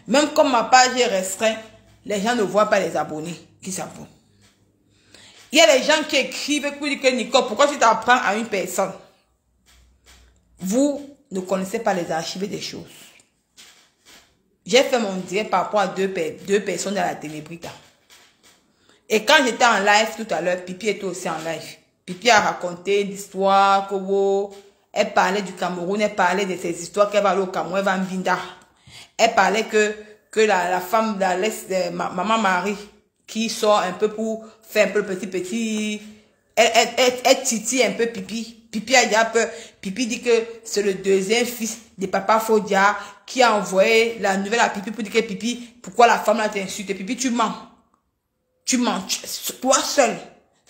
Même comme ma page est restreinte, les gens ne voient pas les abonnés qui s'abonnent. Il y a des gens qui écrivent pour dire que Nicole, pourquoi tu t'apprends à une personne? Vous ne connaissez pas les archives des choses. J'ai fait mon direct par rapport à deux personnes dans la télébrita. Et quand j'étais en live tout à l'heure, Pipi était aussi en live. Pipi a raconté l'histoire, elle parlait du Cameroun, elle parlait de ses histoires qu'elle va aller au Cameroun, elle va en Binda. Elle parlait que la femme de Maman Marie, qui sort un peu pour faire un peu le petit, elle titille un peu Pipi. Pipi a déjà peur. Pipi dit que c'est le deuxième fils de Papa Fodia qui a envoyé la nouvelle à Pipi pour dire que Pipi, pourquoi la femme là t'insulte? Pipi, tu mens. Tu mens. Toi seul,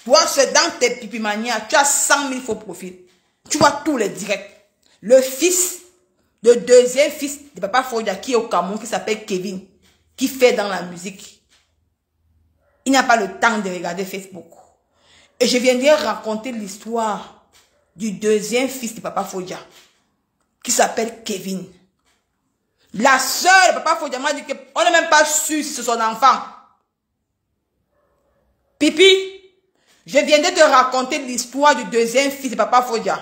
dans tes pipimanias, tu as 100 000 faux profils. Tu vois tous les directs. Le deuxième fils de Papa Fodia qui est au Cameroun, qui s'appelle Kevin, qui fait dans la musique. Il n'a pas le temps de regarder Facebook. Et je viendrai raconter l'histoire du deuxième fils de Papa Fodia, qui s'appelle Kevin. La sœur de Papa Fodia m'a dit qu'on n'est même pas sûr si c'est son enfant. Pipi, je viendrai te raconter l'histoire du deuxième fils de Papa Fodia.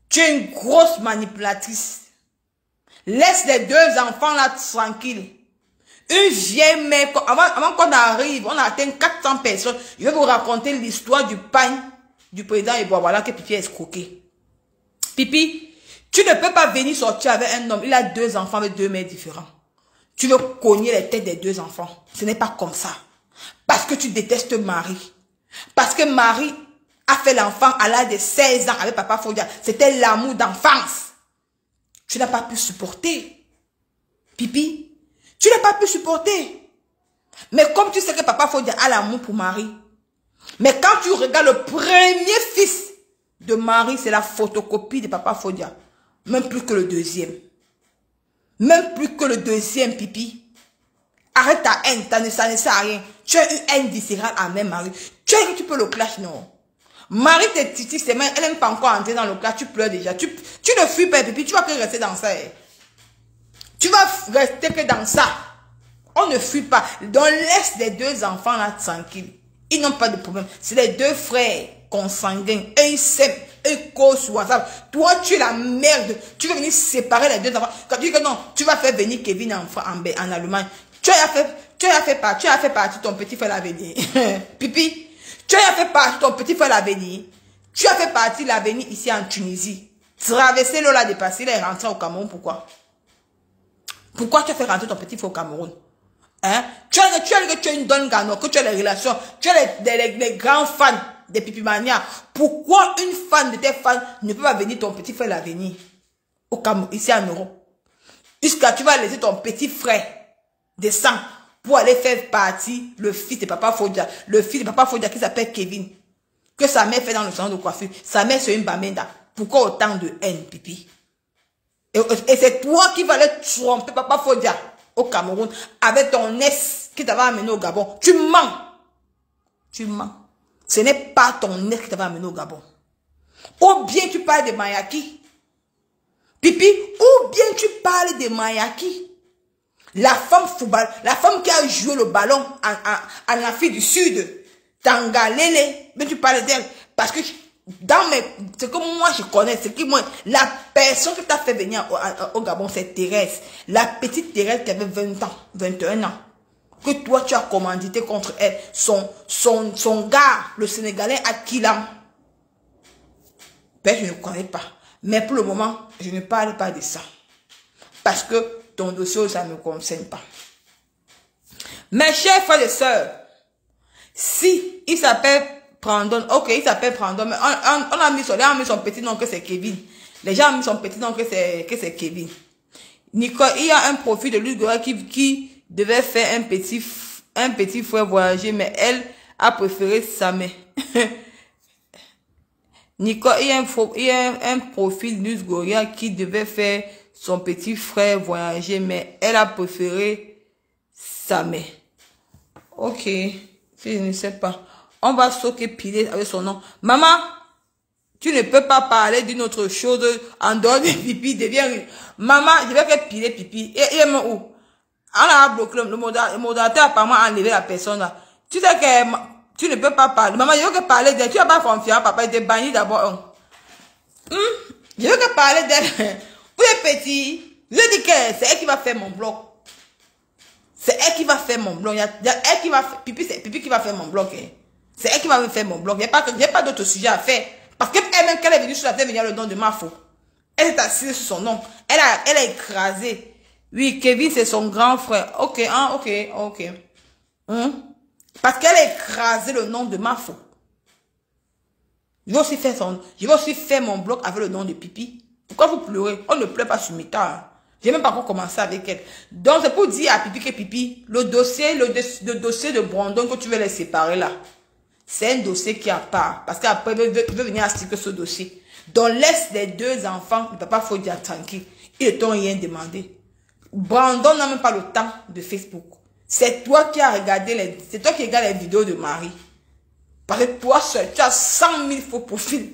Tu es une grosse manipulatrice. Laisse les deux enfants là tranquilles. Une vieille mère, avant qu'on arrive, on a atteint 400 personnes. Je vais vous raconter l'histoire du pain du président et voilà que Pipi a escroqué. Pipi, tu ne peux pas venir sortir avec un homme. Il a deux enfants avec deux mères différents. Tu veux cogner les têtes des deux enfants. Ce n'est pas comme ça. Parce que tu détestes Marie. Parce que Marie a fait l'enfant à l'âge de 16 ans avec Papa Fodia. C'était l'amour d'enfance. Tu n'as pas pu supporter. Pipi, tu n'as pas pu supporter. Mais comme tu sais que Papa Fodia a l'amour pour Marie, mais quand tu regardes le premier fils de Marie, c'est la photocopie de Papa Fodia. Même plus que le deuxième. Même plus que le deuxième, Pipi. Arrête ta haine, ça ne sert à rien. Tu as une haine viscérale à même Marie. Tu peux le clash, non. Marie te titille, elle n'aime pas encore entrer dans le clash, tu pleures déjà. Tu ne fuis pas, Pipi, tu vas que rester dans ça. Tu vas rester que dans ça. On ne fuit pas. Donc laisse les deux enfants là tranquilles. Ils n'ont pas de problème. C'est les deux frères consanguins. Eux, ils s'aiment. Eux, ils causent sur WhatsApp. Toi, tu es la merde. Tu veux venir séparer les deux enfants. Quand tu dis que non, tu vas faire venir Kevin en Allemagne. Tu as fait partie ton petit frère l'avenir. Pipi, tu as fait partie ton petit frère l'avenir. Tu as fait partie de l'avenir ici en Tunisie. Traverser l'eau là, dépasser, il est rentré au Cameroun. Pourquoi? Pourquoi tu as fait rentrer ton petit frère au Cameroun? Hein? Tu es une donne gano, que tu as les relations, tu as les grands fans de Pipimania. Pourquoi une fan de tes fans ne peut pas venir ton petit frère l'avenir au Cameroun, ici en Europe? Jusqu'à tu vas laisser ton petit frère de sang pour aller faire partie le fils de Papa Fodia. Le fils de Papa Fodia qui s'appelle Kevin. Que sa mère fait dans le salon de coiffure. Sa mère c'est une bamenda. Pourquoi autant de haine, Pipi? Et c'est toi qui vas aller tromper Papa Fodia au Cameroun avec ton ex qui t'avait amené au Gabon. Tu mens. Tu mens. Ce n'est pas ton ex qui t'avait amené au Gabon. Ou bien tu parles de Mayaki. Pipi, ou bien tu parles de Mayaki. La femme football, la femme qui a joué le ballon en Afrique du Sud. Tangalele. Mais tu parles d'elle. Parce que ce que moi je connais, c'est que moi, la personne qui t'a fait venir au Gabon, c'est Thérèse. La petite Thérèse qui avait 20 ans, 21 ans. Que toi tu as commandité contre elle. Son gars, le Sénégalais Akilam. Ben, je ne connais pas. Mais pour le moment, je ne parle pas de ça. Parce que ton dossier, ça ne me concerne pas. Mes chers frères et sœurs, si il s'appelle Brandon, ok, il s'appelle Brandon, mais on a mis son petit nom que c'est Kevin. Les gens ont mis son petit nom que c'est Kevin. Nicole, il y a un profil de Luc qui devait faire un petit frère voyager, mais elle a préféré sa mère. Nicole, il y a un profil Luz Goria qui devait faire son petit frère voyager, mais elle a préféré sa mère. Ok, je ne sais pas. On va piler avec son nom. Maman, tu ne peux pas parler d'une autre chose en dehors de Pipi. Maman, je vais faire piler Pipi. Et il est où? On a bloqué le modérateur, apparemment, a enlevé la personne là. Tu sais que tu ne peux pas parler. Maman, je veux que parler d'elle. Tu n'as pas confiance, papa, il te banni d'abord. Je veux que parler d'elle. Vous êtes petit. Je dis que c'est elle qui va faire mon blog. C'est elle qui va faire mon blog. Il y a elle qui va faire. Pipi qui va faire mon blog. Hein. C'est elle qui va faire mon blog. Il n'y a pas d'autre sujet à faire. Parce qu'elle-même, quand elle est venue sur la terre, il y a le nom de Mafo. Elle est assise sur son nom. Elle a écrasé. Oui, Kevin, c'est son grand frère. Ok, hein, ok. Parce qu'elle a écrasé le nom de Mafo. Je vais aussi faire mon blog avec le nom de Pipi. Pourquoi vous pleurez? On ne pleure pas sur Mita. Hein. J'ai même pas encore commencé avec elle. Donc, c'est pour dire à Pipi que Pipi, le dossier de Brandon que tu veux les séparer là, c'est un dossier qui a part. Parce qu'après, il veut venir assister ce dossier. Donc, laisse les deux enfants, le papa Fodia tranquille. Ils ne t'ont rien demandé. Brandon n'a même pas le temps de Facebook. C'est toi qui as regardé c'est toi qui regardes les vidéos de Marie. Parce que toi seul, tu as 100 000 faux profils.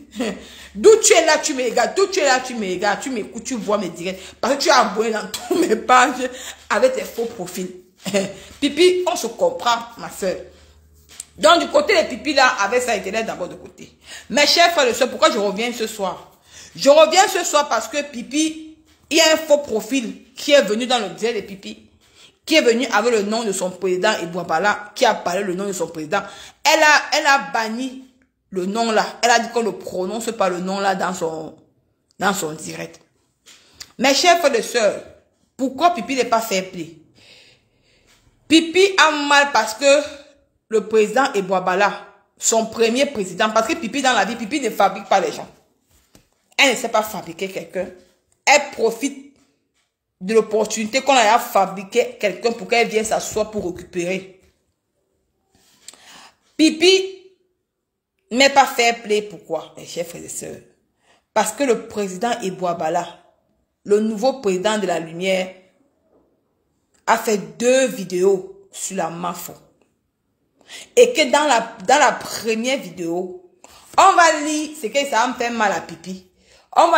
D'où tu es là, tu me regardes. D'où tu es là, tu me regardes. Tu m'écoutes, tu vois mes directs. Parce que tu as abonné dans tous mes pages avec tes faux profils. Pipi, on se comprend, ma soeur. Donc, du côté des Pipi, là, avec ça, il était d'abord de côté. Mes chers frères et sœurs, pourquoi je reviens ce soir? Je reviens ce soir parce que Pipi, il y a un faux profil qui est venu dans le direct de Pipi, qui est venu avec le nom de son président, et Bouabala, qui a parlé le nom de son président. Elle a banni le nom là. Elle a dit qu'on ne prononce pas le nom là dans son direct. Mes chers frères et sœurs, pourquoi Pipi n'est pas fair play? Pipi a mal parce que le président est Bouabala, son premier président, parce que Pipi dans la vie, Pipi ne fabrique pas les gens. Elle ne sait pas fabriquer quelqu'un. Elle profite de l'opportunité qu'on a fabriqué quelqu'un pour qu'elle vienne s'asseoir pour récupérer. Pipi n'est pas fair play. Pourquoi, mes chers frères et sœurs? Parce que le président Ebouabala, le nouveau président de la lumière, a fait 2 vidéos sur la Mafo. Et que dans la première vidéo, on va lire ce que ça va me faire mal à Pipi. On va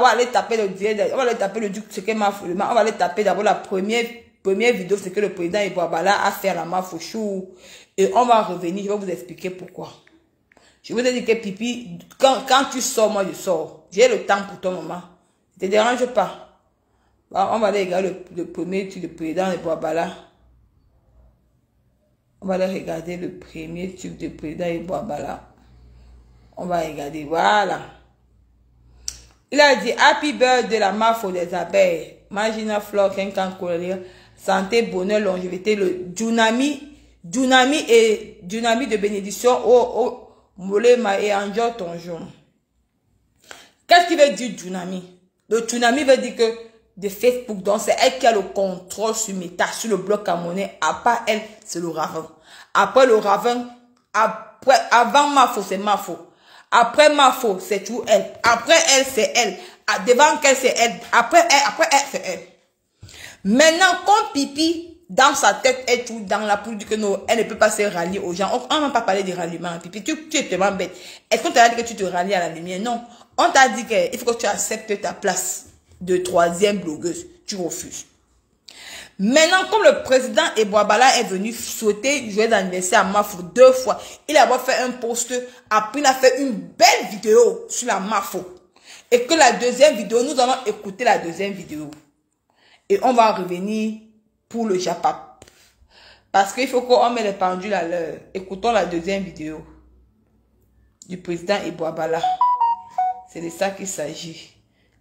aller taper on va aller taper le duc, ce que Mafo, on va aller taper d'abord la première vidéo, c'est que le président Ebouabala a fait à la Mafo chou. Et on va revenir, je vais vous expliquer pourquoi. Je vous ai dit que Pipi, quand tu sors, moi je sors. J'ai le temps pour toi, maman. Ne te dérange pas. On va aller regarder le premier truc du président Ebouabala. On va aller regarder le premier truc du président Ebouabala. On va regarder, voilà. Il a dit Happy Birthday la Mafo des abeilles. Magina Flore, Kenkan Colère, santé, bonheur, longévité, le Djunami de bénédiction, oh, Molema et enjoy ton jour. Qu'est-ce qui veut dire Djunami? Le Djunami veut dire que de Facebook, donc c'est elle qui a le contrôle sur Meta, sur le bloc à monnaie. À part elle, c'est le Ravin. Après le Ravin, avant Mafo, c'est Mafo. Après Mafo, c'est tout elle. Après elle, c'est elle. Devant elle, c'est elle. Après elle, c'est elle. Maintenant, comme Pipi, dans sa tête, elle tout dans la poule, dit que non, elle ne peut pas se rallier aux gens. On n'a pas parlé de ralliement. Pipi, tu es tellement bête. Est-ce qu'on t'a dit que tu te rallies à la lumière? Non. On t'a dit qu'il faut que tu acceptes ta place de 3e blogueuse. Tu refuses. Maintenant, comme le président Ebouabala est venu souhaiter joyeux anniversaire à Mafo 2 fois, il a fait un post, après il a fait une belle vidéo sur la Mafo. Et que la 2e vidéo, nous allons écouter la 2e vidéo. Et on va revenir pour le Japap. Parce qu'il faut qu'on mette les pendules à l'heure. Écoutons la 2e vidéo du président Ebouabala. C'est de ça qu'il s'agit.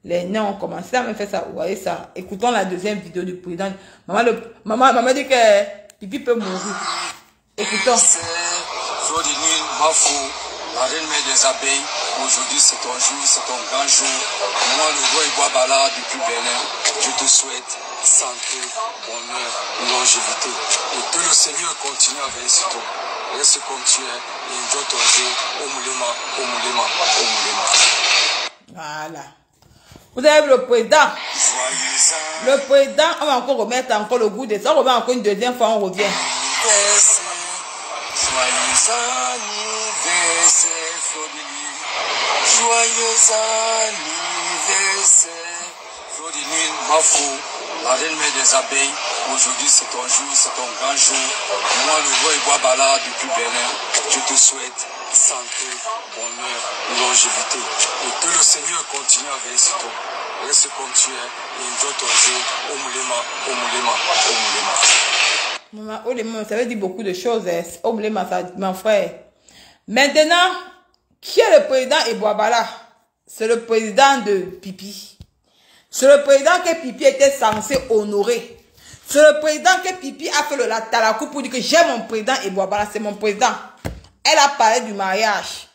Les nains ont commencé à me faire ça. Vous voyez ça. Écoutons la 2e vidéo du président. Maman dit que Pipi peut mourir. Écoutons. La reine mère des abeilles, aujourd'hui c'est ton jour, c'est ton grand jour. Moi, le roi Ebouabala depuis Bénin, je te souhaite santé, bonheur, longévité. Et que le Seigneur continue à veiller sur toi. Reste comme tu es et enjoy ton jour. Omulema, omulema, omulema. Voilà. Vous avez vu le président. Le président, on va encore remettre encore le goût de ça. On remet encore une 2e fois, on revient. Joyeux anniversaire, Flodini. Joyeux anniversaire, Flodini, Mafo, la reine mère des abeilles. Aujourd'hui, c'est ton jour, c'est ton grand jour. Moi, le roi Iguabala depuis Bénin, je te souhaite santé, bonheur, longévité. Et que le Seigneur continue à veiller sur toi. Reste comme tu es et enjoy ton jour. Omulema, omulema, omulema. Maman, Olema, ça veut dire beaucoup de choses. Olema, ça, mon frère. Maintenant, qui est le président Iguabala? C'est le président de Pipi. C'est le président que Pipi était censé honorer. C'est le président que Pipi a fait le talakou pour dire que j'ai mon président Iguabala, c'est mon président. Elle a parlé du mariage.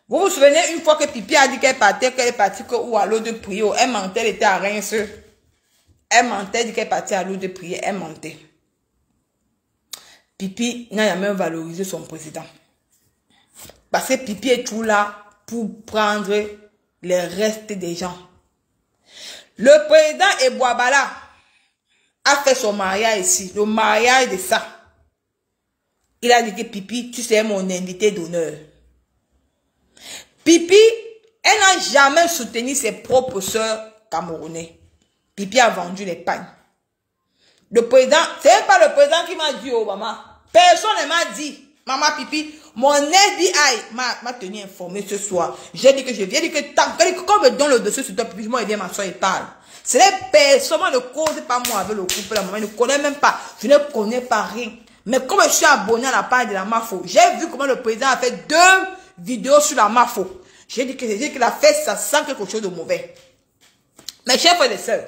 Vous vous souvenez une fois que Pipi a dit qu'elle est partie ou à l'eau de prière, elle mentait, elle était à Reims. Elle mentait, elle dit qu'elle est partie à l'eau de prière, elle mentait. Pipi n'a jamais valorisé son président. Parce que Pipi est tout là pour prendre les restes des gens. Le président Iguabala a fait son mariage ici, le mariage de ça. Il a dit que Pipi, tu sais mon invité d'honneur. Pipi, elle n'a jamais soutenu ses propres sœurs camerounais. Pipi a vendu les pagnes. Le président, c'est pas le président qui m'a dit, oh maman. Personne ne m'a dit, maman Pipi, mon FBI m'a tenu informé ce soir. J'ai dit que je viens, dit que quand me donne le dossier sur toi, Pipi, moi, il vient m'asseoir et parle. C'est les personnes, ne cause pas moi avec le couple, la maman, je ne connais même pas. Je ne connais pas rien. Mais comme je suis abonné à la page de la Mafo, j'ai vu comment le président a fait 2 vidéos sur la Mafo. J'ai dit qu'il a fait ça sans quelque chose de mauvais. Mes chers frères et sœurs,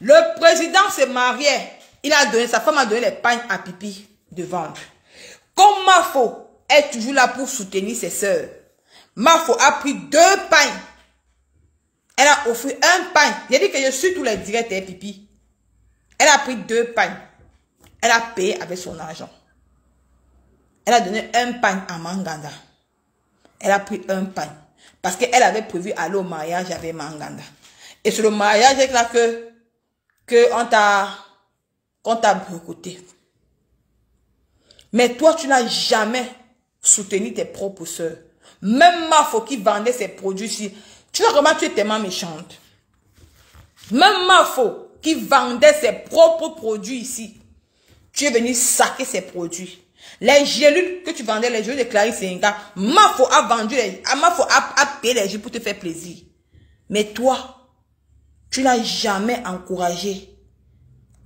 le président s'est marié. Sa femme a donné les pagnes à Pipi de vendre. Comme Mafo est toujours là pour soutenir ses sœurs, Mafo a pris 2 pagnes. Elle a offert 1 pagne. J'ai dit que je suis tous les directs et Pipi. Elle a pris 2 pagnes. Elle a payé avec son argent. Elle a donné 1 pagne à Manganda. Elle a pris 1 pagne. Parce qu'elle avait prévu aller au mariage avec Manganda. Et c'est le mariage là qu'on t'a boycotté. Mais toi, tu n'as jamais soutenu tes propres soeurs. Même Mafo qui vendait ses produits ici. Tu vois comment tu es tellement méchante. Même Mafo qui vendait ses propres produits ici. Tu es venu saquer ses produits. Les gélules que tu vendais, les gélules de Clarisse Senga, Mafo a vendu, Mafo a payé les gélules pour te faire plaisir. Mais toi, tu n'as jamais encouragé.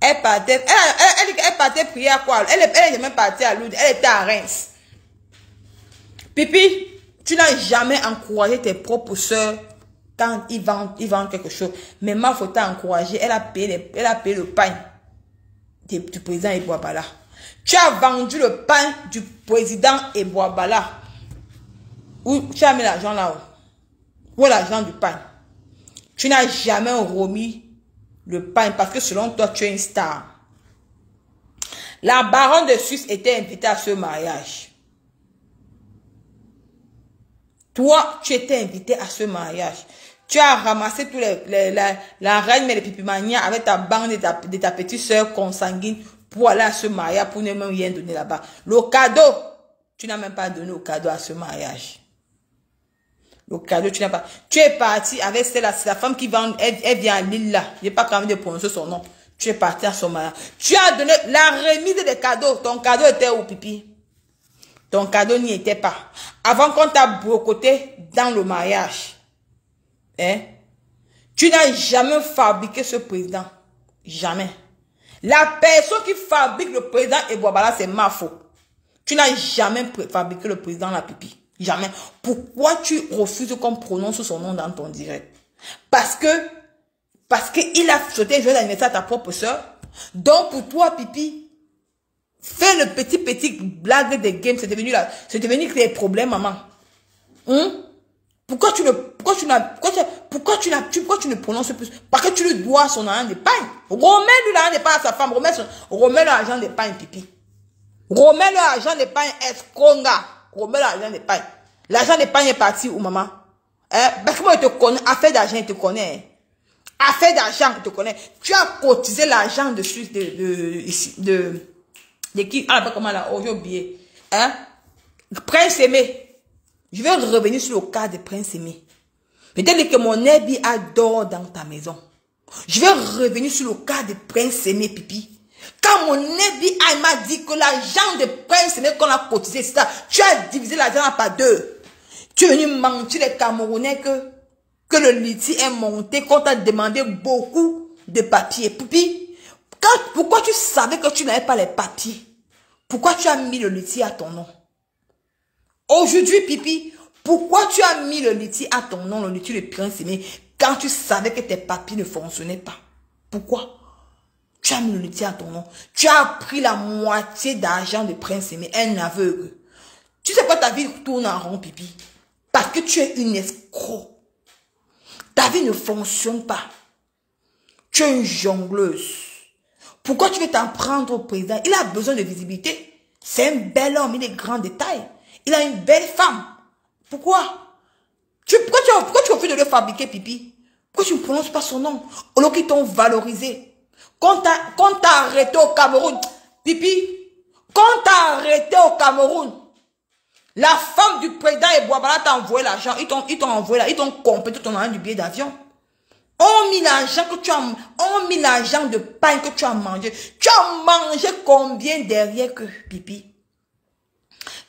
Elle partait prier à quoi? Elle est jamais partie à Lourdes, elle était à Reims. Pipi, tu n'as jamais encouragé tes propres soeurs quand ils vendent quelque chose. Mais Mafo t'a encouragé, elle a payé le pain du président Iguabala. Tu as vendu le pain du président Iguabala. Où tu as mis l'argent là-haut? Où est l'argent du pain? Tu n'as jamais remis le pain parce que selon toi, tu es une star. La baronne de Suisse était invitée à ce mariage. Toi, tu étais invité à ce mariage. Tu as ramassé tous la reine mais les pipimania avec ta bande de ta petite soeur consanguine pour aller à ce mariage, pour ne même rien donner là-bas. Le cadeau, tu n'as même pas donné le cadeau à ce mariage. Le cadeau, tu n'as pas. Tu es parti avec la femme qui vend, elle vient à Lille là. Je n'ai pas quand même de prononcer son nom. Tu es parti à son mariage. Tu as donné la remise des cadeaux. Ton cadeau était où, Pipi? Ton cadeau n'y était pas. Avant qu'on t'a boycotté dans le mariage. Hein? Tu n'as jamais fabriqué ce président. Jamais. La personne qui fabrique le président Iguabala, c'est Mafo. Tu n'as jamais fabriqué le président la Pipi. Jamais. Pourquoi tu refuses qu'on prononce son nom dans ton direct? Parce qu'il a souhaité jouer l'anniversaire à ta propre soeur. Donc pour toi, Pipi, fais le petit blague des games. C'est devenu des problèmes, maman. Pourquoi tu ne prononces plus? Parce que tu lui dois son argent de pain. Remets-lui l'argent de pain à sa femme. Remets l'argent de pain, Pipi. Remets l'argent de pain, esconga. Remets l'argent de pain. L'argent de pain est parti où, maman? Parce que moi, je te connais. Affaire d'argent, je te connais. Affaire d'argent, je te connais. Tu as cotisé l'argent de Suisse de qui? Ah, comment là? Oh, j'ai oublié. Prince Aimé. Je vais revenir sur le cas de Prince Aimé. Peut-être que mon Airbnb adore dans ta maison. Je vais revenir sur le cas de Prince Aimé, Pipi. Quand mon FBI m'a dit que l'argent de Prince Aimé qu'on a cotisé, ça, tu as divisé l'argent par deux. Tu es venu mentir les Camerounais que le litige est monté, qu'on t'a demandé beaucoup de papiers. Pipi, pourquoi tu savais que tu n'avais pas les papiers? Pourquoi tu as mis le litige à ton nom? Aujourd'hui, Pipi, pourquoi tu as mis le litige à ton nom, le litige de Prince Aimé, quand tu savais que tes papiers ne fonctionnaient pas? Pourquoi? Tu as mis le litige à ton nom. Tu as pris la moitié d'argent de Prince Aimé, un aveugle. Tu sais quoi, ta vie tourne en rond, Pipi? Parce que tu es une escroc. Ta vie ne fonctionne pas. Tu es une jongleuse. Pourquoi tu veux t'en prendre au président? Il a besoin de visibilité. C'est un bel homme, il est grand de taille. Il a une belle femme. Pourquoi? Pourquoi tu refuses de le fabriquer, Pipi? Pourquoi tu ne prononces pas son nom? Au lieu qu'ils t'ont valorisé. Quand t'as arrêté au Cameroun, Pipi, quand t'as arrêté au Cameroun, la femme du président et Boabala t'a envoyé l'argent, ils t'ont envoyé là, ils t'ont complété ton argent du billet d'avion. On mis l'argent que tu as, on mis l'argent de pain que tu as mangé. Tu as mangé combien derrière que, Pipi?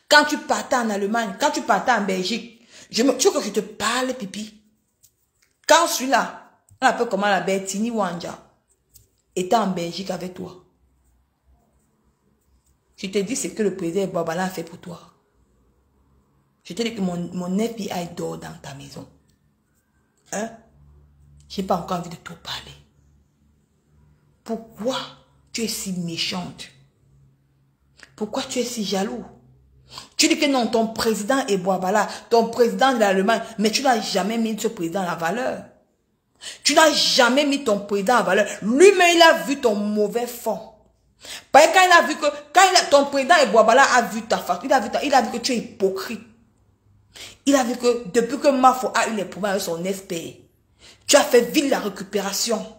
Quand tu partais en Allemagne, quand tu partais en Belgique, tu veux que je te parle, Pipi? Quand celui-là, on l'appelle comment la Bertini Wanja, était en Belgique avec toi. Je te dis ce que le président Boabala a fait pour toi. Je te dis que mon FBI dort dans ta maison. Hein? Je n'ai pas encore envie de tout parler. Pourquoi tu es si méchante? Pourquoi tu es si jaloux? Tu dis que non, ton président est Boabala, ton président de l'Allemagne, mais tu n'as jamais mis ce président à la valeur. Tu n'as jamais mis ton président à valeur. Lui-même, il a vu ton mauvais fond. Parce que quand il a vu que, ton président et Boabala a vu ta face, il a vu que tu es hypocrite. Il a vu que depuis que Mafo a eu les problèmes avec son expert, tu as fait vite la récupération.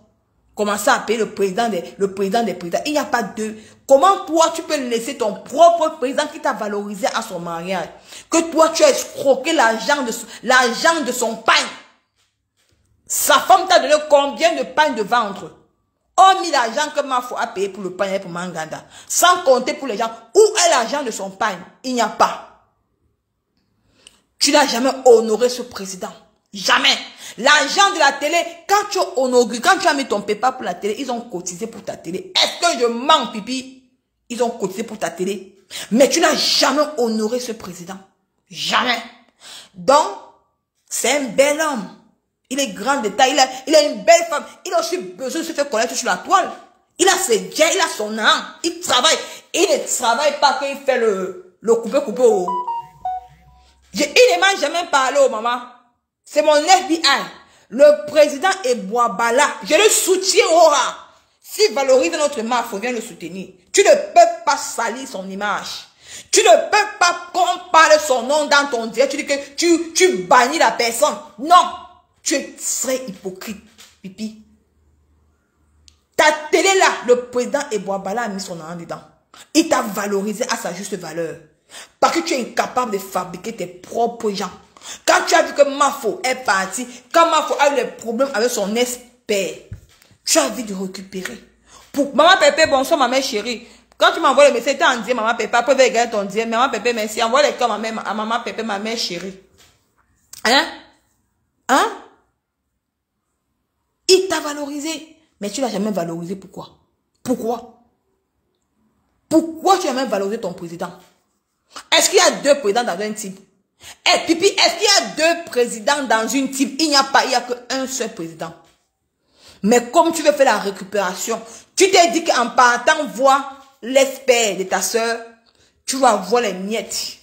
Commencer à payer le président des présidents. Il n'y a pas de... Comment toi, tu peux laisser ton propre président qui t'a valorisé à son mariage? Que toi, tu as escroqué l'argent de son pain. Sa femme t'a donné combien de pain de ventre? On mis l'argent que Mafo a payé pour le pain et pour Manganda. Sans compter pour les gens. Où est l'argent de son pain? Il n'y a pas. Tu n'as jamais honoré ce président. Jamais. L'argent de la télé, quand tu as mis ton PayPal pour la télé, ils ont cotisé pour ta télé. Est-ce que je mens, Pipi? Ils ont cotisé pour ta télé. Mais tu n'as jamais honoré ce président. Jamais. Donc, c'est un bel homme. Il est grand de taille, il a une belle femme. Il a aussi besoin de se faire connaître sur la toile. Il a ses gains, il a son âme. Il travaille. Il ne travaille pas qu'il fait le coupé. Il ne m'a jamais parlé, oh maman. C'est mon FBI. Le président est Boabala. Je le soutiens, Aura. S'il valorise notre marque, il faut bien le soutenir. Tu ne peux pas salir son image. Tu ne peux pas qu'on parle son nom dans ton direct. Tu dis que tu bannis la personne. Non. Tu es très hypocrite, Pipi. Ta télé là, le président et Boabala a mis son nom dedans. Il t'a valorisé à sa juste valeur. Parce que tu es incapable de fabriquer tes propres gens. Quand tu as vu que Mafo est parti, quand Mafo a eu des problèmes avec son expert, tu as envie de récupérer. Pour Maman Pépé, bonsoir, ma mère chérie. Quand tu m'envoies le message, tu as dit Maman Pépé, après regarder ton dire, Maman Pépé, merci. Envoie les cœurs à Maman Pépé, ma mère chérie. Hein? Hein? Il t'a valorisé. Mais tu ne l'as jamais valorisé. Pourquoi? Pourquoi? Pourquoi tu n'as jamais valorisé ton président? Est-ce qu'il y a deux présidents dans un type? Eh, Pipi, est-ce qu'il y a deux présidents dans une type? Il n'y a pas, il n'y a qu'un seul président. Mais comme tu veux faire la récupération, tu t'es dit qu'en partant voir l'expert de ta soeur, tu vas voir les miettes.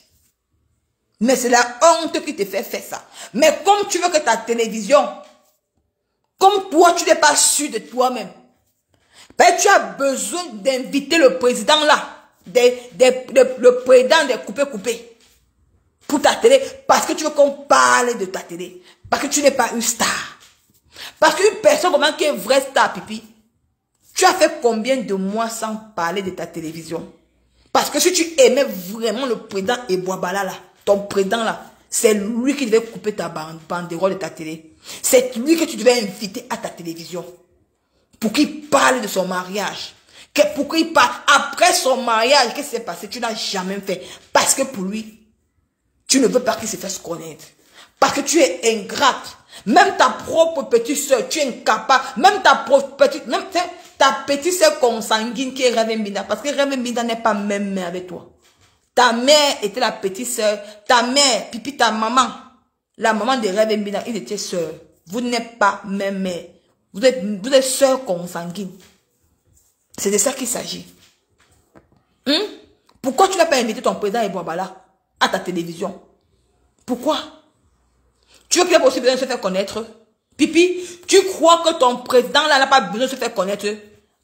Mais c'est la honte qui te fait faire ça. Mais comme tu veux que ta télévision, comme toi, tu n'es pas sûr de toi-même, ben, tu as besoin d'inviter le président là, le président des coupés pour ta télé, parce que tu veux qu'on parle de ta télé, parce que tu n'es pas une star, parce qu'une personne comme qui est une vraie star, Pipi, tu as fait combien de mois sans parler de ta télévision? Parce que si tu aimais vraiment le président et Boabala là, ton président là, c'est lui qui devait couper ta banderole de ta télé. C'est lui que tu devais inviter à ta télévision pour qu'il parle de son mariage. Pourquoi il part après son mariage? Qu'est-ce qui s'est passé? Tu n'as jamais fait. Parce que pour lui, tu ne veux pas qu'il se fasse connaître. Parce que tu es ingrate. Même ta propre petite soeur, tu es incapable. Même ta petite soeur consanguine qui est Reverend Mbinda. Parce que Reverend Mbinda n'est pas même mère avec toi. Ta mère était la petite soeur. Ta mère, Pipi, ta maman. La maman de Reverend Mbinda, ils étaient sœurs. Vous n'êtes pas même mère. Vous êtes sœurs consanguines. C'est de ça qu'il s'agit. Pourquoi tu n'as pas invité ton président Ebouabala à ta télévision? Pourquoi? Tu veux qu'il ait aussi besoin de se faire connaître? Pipi, tu crois que ton président là n'a pas besoin de se faire connaître?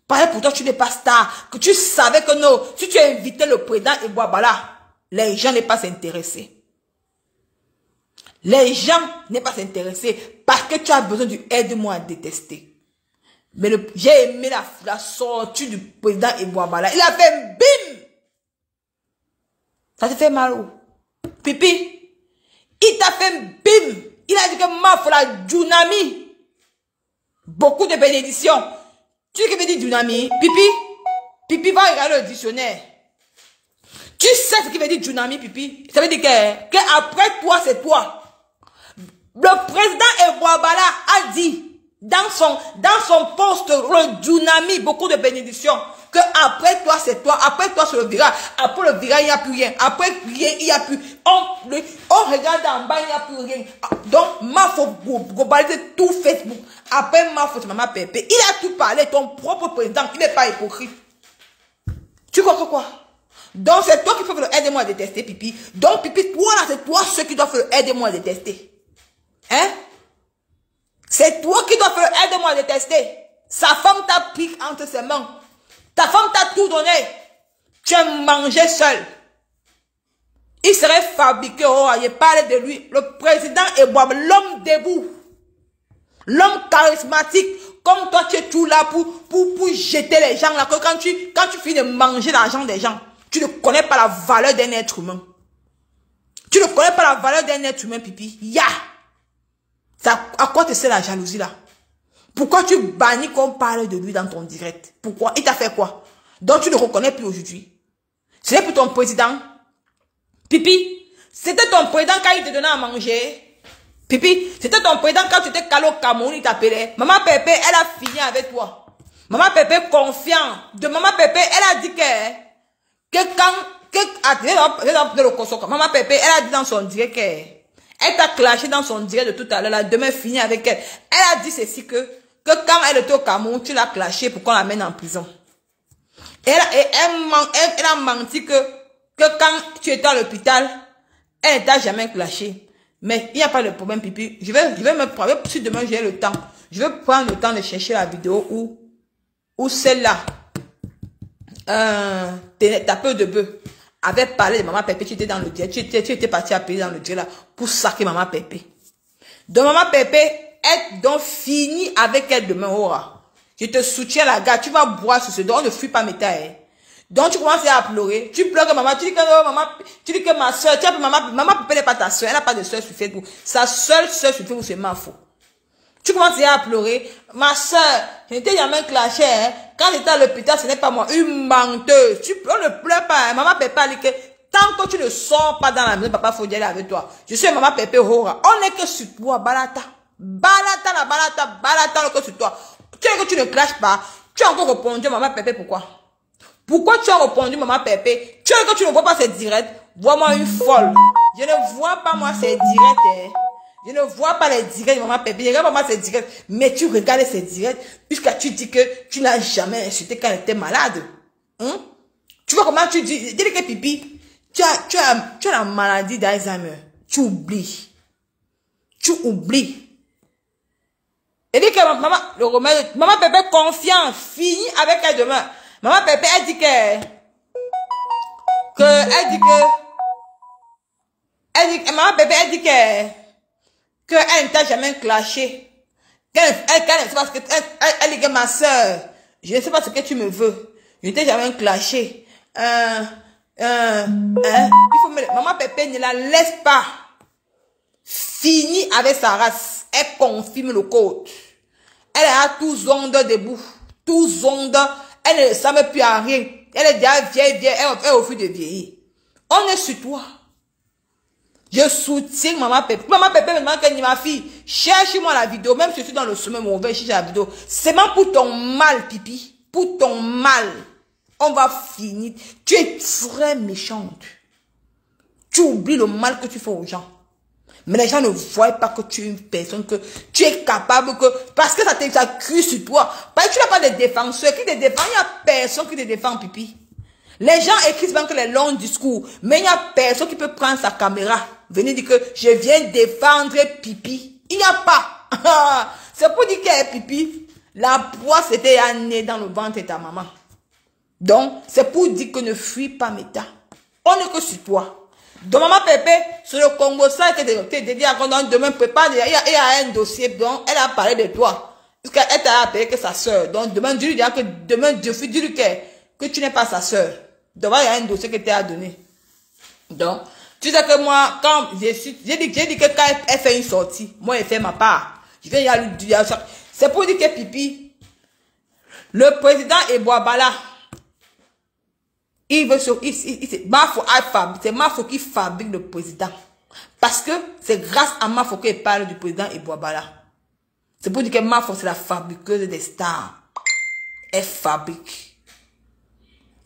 Pareil pour toi, tu n'es pas star. Que tu savais que non, si tu as invité le président Ebouabala, les gens n'aient pas s'intéresser. Les gens n'aient pas s'intéresser parce que tu as besoin du aide-moi à détester. Mais j'ai aimé la sortie du président Ebouabala. Il a fait bim! Ça te fait mal où? Pipi, il t'a fait bim! Il a dit que ma foi la Djounami. Beaucoup de bénédictions. Tu sais ce que veut dire Djounami? Pipi, Pipi va regarder le dictionnaire. Tu sais ce qui veut dire Djounami, Pipi? Ça veut dire que après toi, c'est toi. Le président Ebouabala a dit dans son poste, le Djounami, beaucoup de bénédictions, que après toi, c'est toi. Après toi, c'est le virage. Après le virage, il n'y a plus rien. Après rien, il n'y a plus. On regarde en bas, il n'y a plus rien. Donc, ma faut globaliser tout Facebook. Après, ma faut, c'est Maman Pépé. Il a tout parlé. Ton propre président, il n'est pas hypocrite. Tu comprends quoi? Donc, c'est toi qui faut faire aide-moi à détester, Pipi. Donc, Pipi, toi là, c'est toi ceux qui doivent faire aide-moi à détester. Hein? C'est toi qui dois faire aide-moi à détester. Sa femme t'a pris entre ses mains. Ta femme t'a tout donné. Tu as mangé seul. Il serait fabriqué, je parle de lui, le président Ebouab, l'homme debout. L'homme charismatique. Comme toi, tu es tout là pour jeter les gens là. Que quand tu finis de manger l'argent des gens, tu ne connais pas la valeur d'un être humain. Tu ne connais pas la valeur d'un être humain, Pipi. À quoi te sert la jalousie là? Pourquoi tu bannis qu'on parle de lui dans ton direct? Pourquoi? Il t'a fait quoi? Donc tu ne reconnais plus aujourd'hui. C'est pour ton président. Pipi, c'était ton président quand il te donnait à manger. Pipi, c'était ton président quand tu étais calé au Cameroun, il t'appelait. Maman Pépé, elle a fini avec toi. Maman Pépé confiant. De Maman Pépé, elle a dit Maman Pépé, elle a dit dans son direct elle t'a clashé dans son direct de tout à l'heure, là, demain fini avec elle. Elle a dit ceci que quand elle était au Cameroun, tu l'as clashé pour qu'on l'amène en prison. Elle a menti que quand tu étais à l'hôpital, elle t'a jamais clashé. Mais il n'y a pas de problème, Pipi. Je vais me prendre, si demain j'ai le temps, je vais prendre le temps de chercher la vidéo où celle-là, ta peur de bœuf, avait parlé de Maman Pépé, tu étais dans le direct, tu étais parti à payer dans le direct là, pour saquer Maman Pépé. Donc Maman Pépé, est donc fini avec elle demain, aura. Je te soutiens la gars, tu vas boire sur ce dos, on ne fuit pas mes tailles. Donc tu commences à pleurer, tu pleures que maman, tu dis que non, maman, tu dis que ma soeur, tu appelles maman Pépé n'est pas ta soeur, elle n'a pas de soeur sur Facebook. Sa seule soeur sur Facebook, c'est ma faux. Tu commences à pleurer, ma soeur, je n'étais jamais clashée, hein. Quand j'étais à l'hôpital, ce n'est pas moi, une menteuse. On ne pleure pas, hein. Maman Pépé a dit que tant que tu ne sors pas dans la maison, papa faut y aller avec toi. Je suis Maman Pépé Hora. On n'est que sur toi, balata. Balata, que sur toi. Tu sais que tu ne clashes pas. Tu as encore répondu Maman Pépé, pourquoi? Pourquoi tu as répondu Maman Pépé? Tu sais que tu ne vois pas ces directs. Vois-moi une folle. Je ne vois pas moi ces directs, hein. Je ne vois pas les directs de Maman Pépé. Je ne regarde pas moi ces directs. Mais tu regardes ces directs jusqu'à tu dis que tu n'as jamais insulté quand elle était malade. Tu vois comment tu dis? Dis que Pipi, tu as la maladie d'Alzheimer. Tu oublies. Et dit que Maman Pépé confiant, fini avec elle demain. Maman Pépé, elle dit Maman Pépé, elle dit qu'elle ne t'a jamais clashé. Elle dit que ma soeur, je ne sais pas ce que tu me veux. Je ne t'ai jamais clashé. Maman Pépé ne la laisse pas. Fini avec sa race. Elle confirme le code. Elle a tous ondes debout. Tous ondes. elle ne ressemble plus à rien. Elle est déjà vieille, elle est au fil de vieillir. On est sur toi. Je soutiens maman Pépé. Maman Pépé me demande que ma fille, cherche-moi la vidéo. Même si je suis dans le sommet, on va chercher la vidéo. C'est même pour ton mal, pipi. Pour ton mal. On va finir. Tu es très méchante. Tu oublies le mal que tu fais aux gens. Mais les gens ne voient pas que tu es une personne, que tu es capable, que parce que ça crie sur toi. Parce que tu n'as pas de défenseur qui te défend. Il n'y a personne qui te défend, pipi. Les gens écrivent même que les longs discours, mais il n'y a personne qui peut prendre sa caméra, venir dire que je viens défendre pipi. Il n'y a pas. C'est pour dire qu'elle est pipi. La proie c'était née dans le ventre de ta maman. Donc, c'est pour dire que ne fuis pas Meta. On n'est que sur toi. Donc, maman Pépé, sur le Congo, ça, que tu dit demain, prépare, il y a un dossier, donc, elle a parlé de toi. Parce qu'elle t'a appelé que sa soeur. Donc, demain, dis-lui que demain, dis-lui que tu n'es pas sa soeur. Donc, il y a un dossier que tu as donné. Donc, tu sais que moi, quand j'ai dit que quand elle fait une sortie, moi, elle fait ma part. Je vais y aller, c'est pour dire que Pipi, le président Eboabala, il veut c'est Mafo qui fabrique le président. Parce que c'est grâce à Mafo qu'il parle du président Eboabala. C'est pour dire que Mafo, c'est la fabriqueuse des stars. Elle fabrique.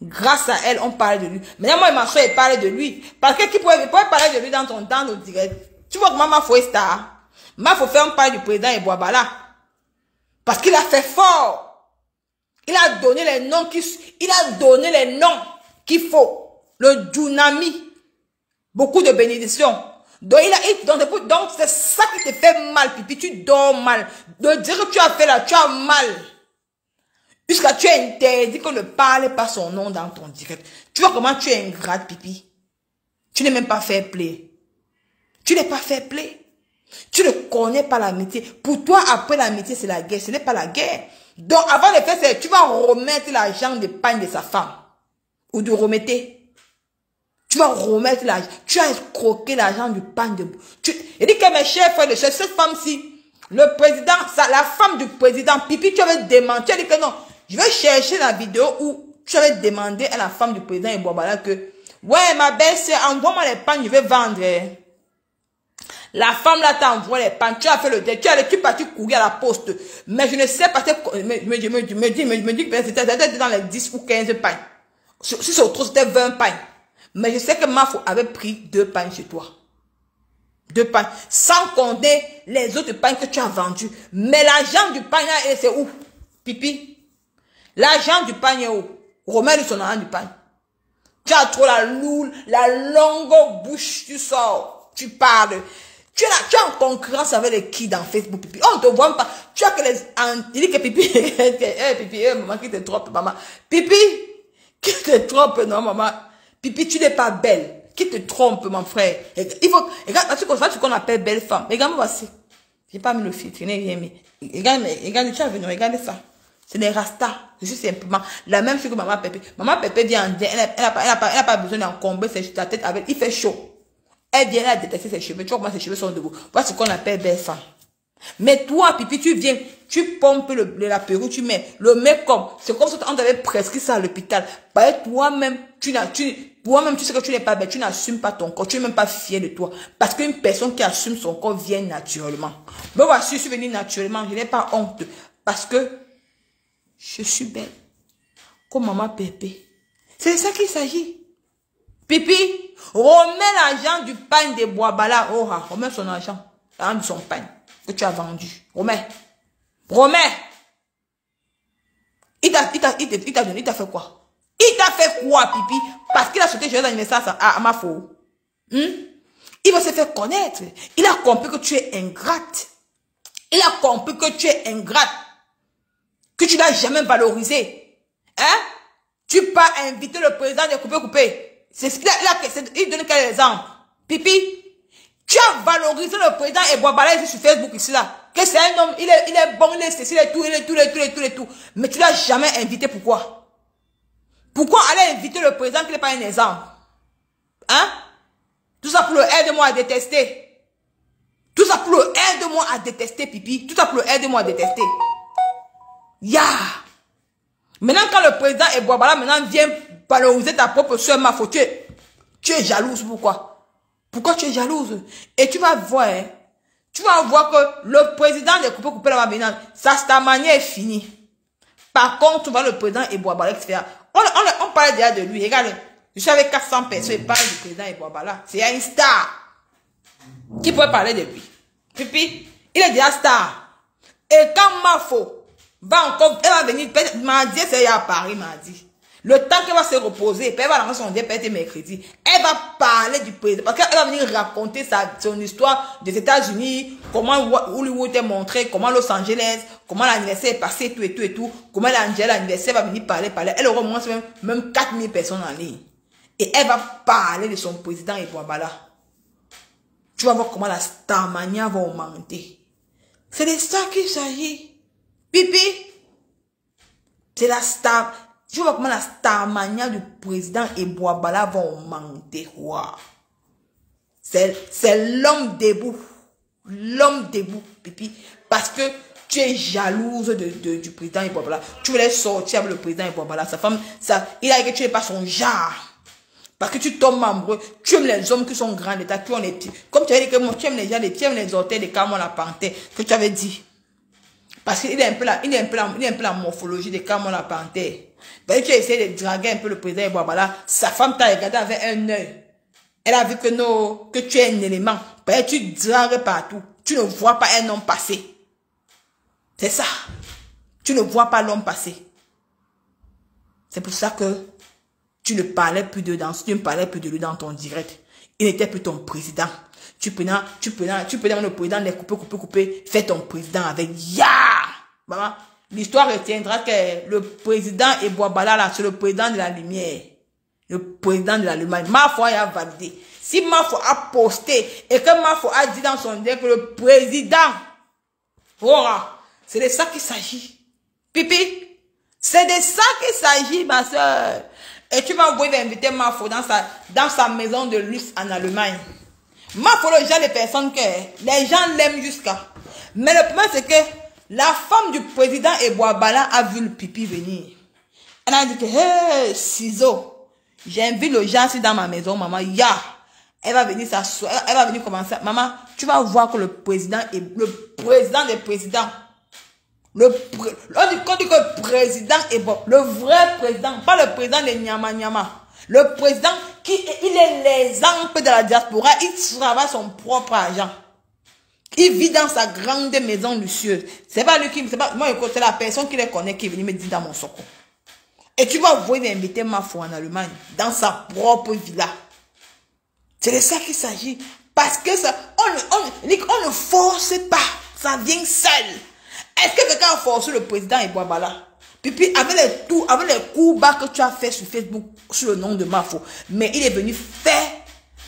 Grâce à elle, on parle de lui. Maintenant, moi et ma soeur, elle parle de lui. Parce que qui pourrait parler de lui dans le direct. Tu vois comment Mafo est star? Mafo fait un parle du président Eboabala. Parce qu'il a fait fort. Il a donné les noms qu'il faut. Le Djunami. Beaucoup de bénédictions. Donc, c'est ça qui te fait mal, Pipi. Tu dors mal. De dire que tu as fait là, tu as mal. Puisque tu es interdit qu'on ne parle pas son nom dans ton direct. Tu vois comment tu es ingrate, Pipi. Tu n'es même pas fair play. Tu n'es pas fair play. Tu ne connais pas l'amitié. Pour toi, après l'amitié, c'est la guerre. Ce n'est pas la guerre. Donc, avant de faire, tu vas remettre l'argent de pagne de sa femme. Ou de remettre. Tu vas remettre l'argent. Tu as croqué l'argent du pagne de... Il dit que mes chers frères de cette femme-ci, le président, la femme du président, Pipi, tu avais demandé. Tu as dit que non. Je vais chercher la vidéo où tu avais demandé à la femme du président Eboabala que, ouais, ma belle-sœur, envoie-moi les pagnes, je vais vendre. La femme là t'a envoyé les pagnes, tu as fait le dé, tu es parti courir à la poste. Mais je ne sais pas, me dis que c'était dans les 10 ou 15 pagnes. Si c'est autre, c'était 20 pagnes. Mais je sais que Mafo avait pris 2 pagnes chez toi. 2 pagnes. Sans compter les autres pagnes que tu as vendues. Mais l'argent du pagne là, c'est où? Pipi. L'argent du pagne est où? Remets-lui son argent du pagne. Tu as trop la longue bouche, tu sors, tu parles. Tu es en concurrence avec les kids dans Facebook, Pipi. On ne te voit pas. Tu as que les... Il dit que Pipi... Pipi, maman, qui te trompe, maman. Pipi, qui te trompe, non, maman. Pipi, tu n'es pas belle. Qui te trompe, mon frère. Il faut... Regarde, tu connais ce qu'on appelle belle femme. Regarde-moi, voici. J'ai pas mis le filtre, je n'ai rien mis. Regarde, tu as venu, regarde ça. C'est des rastas. Je suis simplement la même chose que maman Pépé. Maman Pépé vient en... Elle n'a pas besoin d'encomber sa tête avec... Il fait chaud. Elle vient là détester ses cheveux. Tu vois comment ses cheveux sont debout. Voilà ce qu'on appelle belle femme. Mais toi, Pipi, tu viens, tu pompes la perruque, tu mets le make-up. C'est comme si on t'avait prescrit ça à l'hôpital. Toi-même, tu sais que tu n'es pas belle. Tu n'assumes pas ton corps. Tu n'es même pas fier de toi. Parce qu'une personne qui assume son corps vient naturellement. Mais voici, je suis venue naturellement. Je n'ai pas honte. Parce que je suis belle. Comme maman Pépé. C'est de ça qu'il s'agit. Pipi, remets l'argent du pagne de Boabala. Oh, remets son argent. L'argent de son pagne que tu as vendu. Remets. Il t'a donné, il t'a fait quoi? Il t'a fait quoi, Pipi? Parce qu'il a sauté joyeux anniversaire à Mafo. Il va se faire connaître. Il a compris que tu es ingrate. Il a compris que tu es ingrate. Que tu n'as jamais valorisé. Hein? Tu peux inviter le président de couper. Il donne quel exemple? Pipi, tu as valorisé le président Eboabala ici sur Facebook ici là. Que c'est un homme, il est bon, il est tout. Mais tu l'as jamais invité, pourquoi? Pourquoi aller inviter le président qui n'est pas un exemple? Hein? Tout ça pour le aide-moi à détester. Tout ça pour le aide-moi à détester, Pipi. Tout ça pour le aide-moi à détester. Ya! Maintenant, quand le président Ebouabala maintenant vient valoriser ta propre soeur Mafo, tu es jalouse. Pourquoi? Pourquoi tu es jalouse? Et tu vas voir, hein, tu vas voir que le président de Coupé la Mabina, sa manière est finie. Par contre, tu vois le président Ebouabala qui fait. On parle déjà de lui. Regarde, je suis avec 400 personnes, il parle du président Ebouabala. C'est une star. Qui pourrait parler de lui? Pipi, il est déjà star. Et quand Mafo va encore, elle va venir, mardi, c'est à Paris, mardi. Le temps qu'elle va se reposer, puis elle va lancer son dia, peut-être mercredi. Elle va parler du président, parce qu'elle va venir raconter son histoire des États-Unis, comment Hollywood est montré, comment Los Angeles, comment l'anniversaire est passé, tout et tout, comment l'anniversaire va venir parler. Elle aura au moins même 4000 personnes en ligne. Et elle va parler de son président Ebouabala. Tu vas voir comment la starmania va augmenter. C'est de ça qu'il s'agit. Pipi. C'est la star. Tu vois comment la starmania du président Ebouabala va augmenter. Wow. C'est l'homme debout. L'homme debout, Pipi. Parce que tu es jalouse du président Ebouabala. Tu voulais sortir avec le président Ebouabala. Sa femme, il a dit que tu n'es pas son genre. Parce que tu tombes amoureux, tu aimes les hommes qui sont grands d'état, qui ont les petits. Comme tu as dit que moi, tu aimes les gens, tu aimes les orteils, les camons, la panthère, que tu avais dit. Parce qu'il est un peu la morphologie des camons, la panthère. Ben, tu as essayé de draguer un peu le président Ebouabala. Sa femme t'a regardé avec un œil. Elle a vu que tu es un élément. Ben, tu dragues partout. Tu ne vois pas un homme passer. C'est ça. Tu ne vois pas l'homme passer. C'est pour ça que tu ne parlais plus de lui dans ton direct. Il n'était plus ton président. Tu prenais le président, les couper, fais ton président avec ya. Maman, l'histoire retiendra que le président Ebouabala là, c'est le président de la lumière. Le président de la lumière. Mafo a validé. Si Mafo a posté et que Mafo a dit dans son direct que le président, voilà, c'est de ça qu'il s'agit. Pipi, c'est de ça qu'il s'agit, ma soeur. Et tu vas envoyer inviter Mafo dans sa maison de luxe en Allemagne. Mafo, le genre de personnes que les gens l'aiment jusqu'à. Mais le problème, c'est que la femme du président Ebouabala a vu le Pipi venir. Elle a dit que, hey, ciseaux, j'invite le gens dans ma maison, maman, ya. Elle va venir s'asseoir, elle va venir commencer. Maman, tu vas voir que le président est le président des présidents. On dit que le président est bon. Le vrai président, pas le président de Nyama Nyama. Le président il est l'exemple de la diaspora. Il travaille son propre argent. Il vit dans sa grande maison luxueuse. C'est pas lui qui, moi, c'est la personne qui les connaît qui est venue me dire dans mon soco. Et tu vas voir inviter Mafo en Allemagne, dans sa propre villa. C'est de ça qu'il s'agit. Parce que ça, on ne force pas. Ça vient seul. Est-ce que quelqu'un a forcé le président Ebouabala? Puis avec les coups bas que tu as fait sur Facebook, sur le nom de Mafo, mais il est venu faire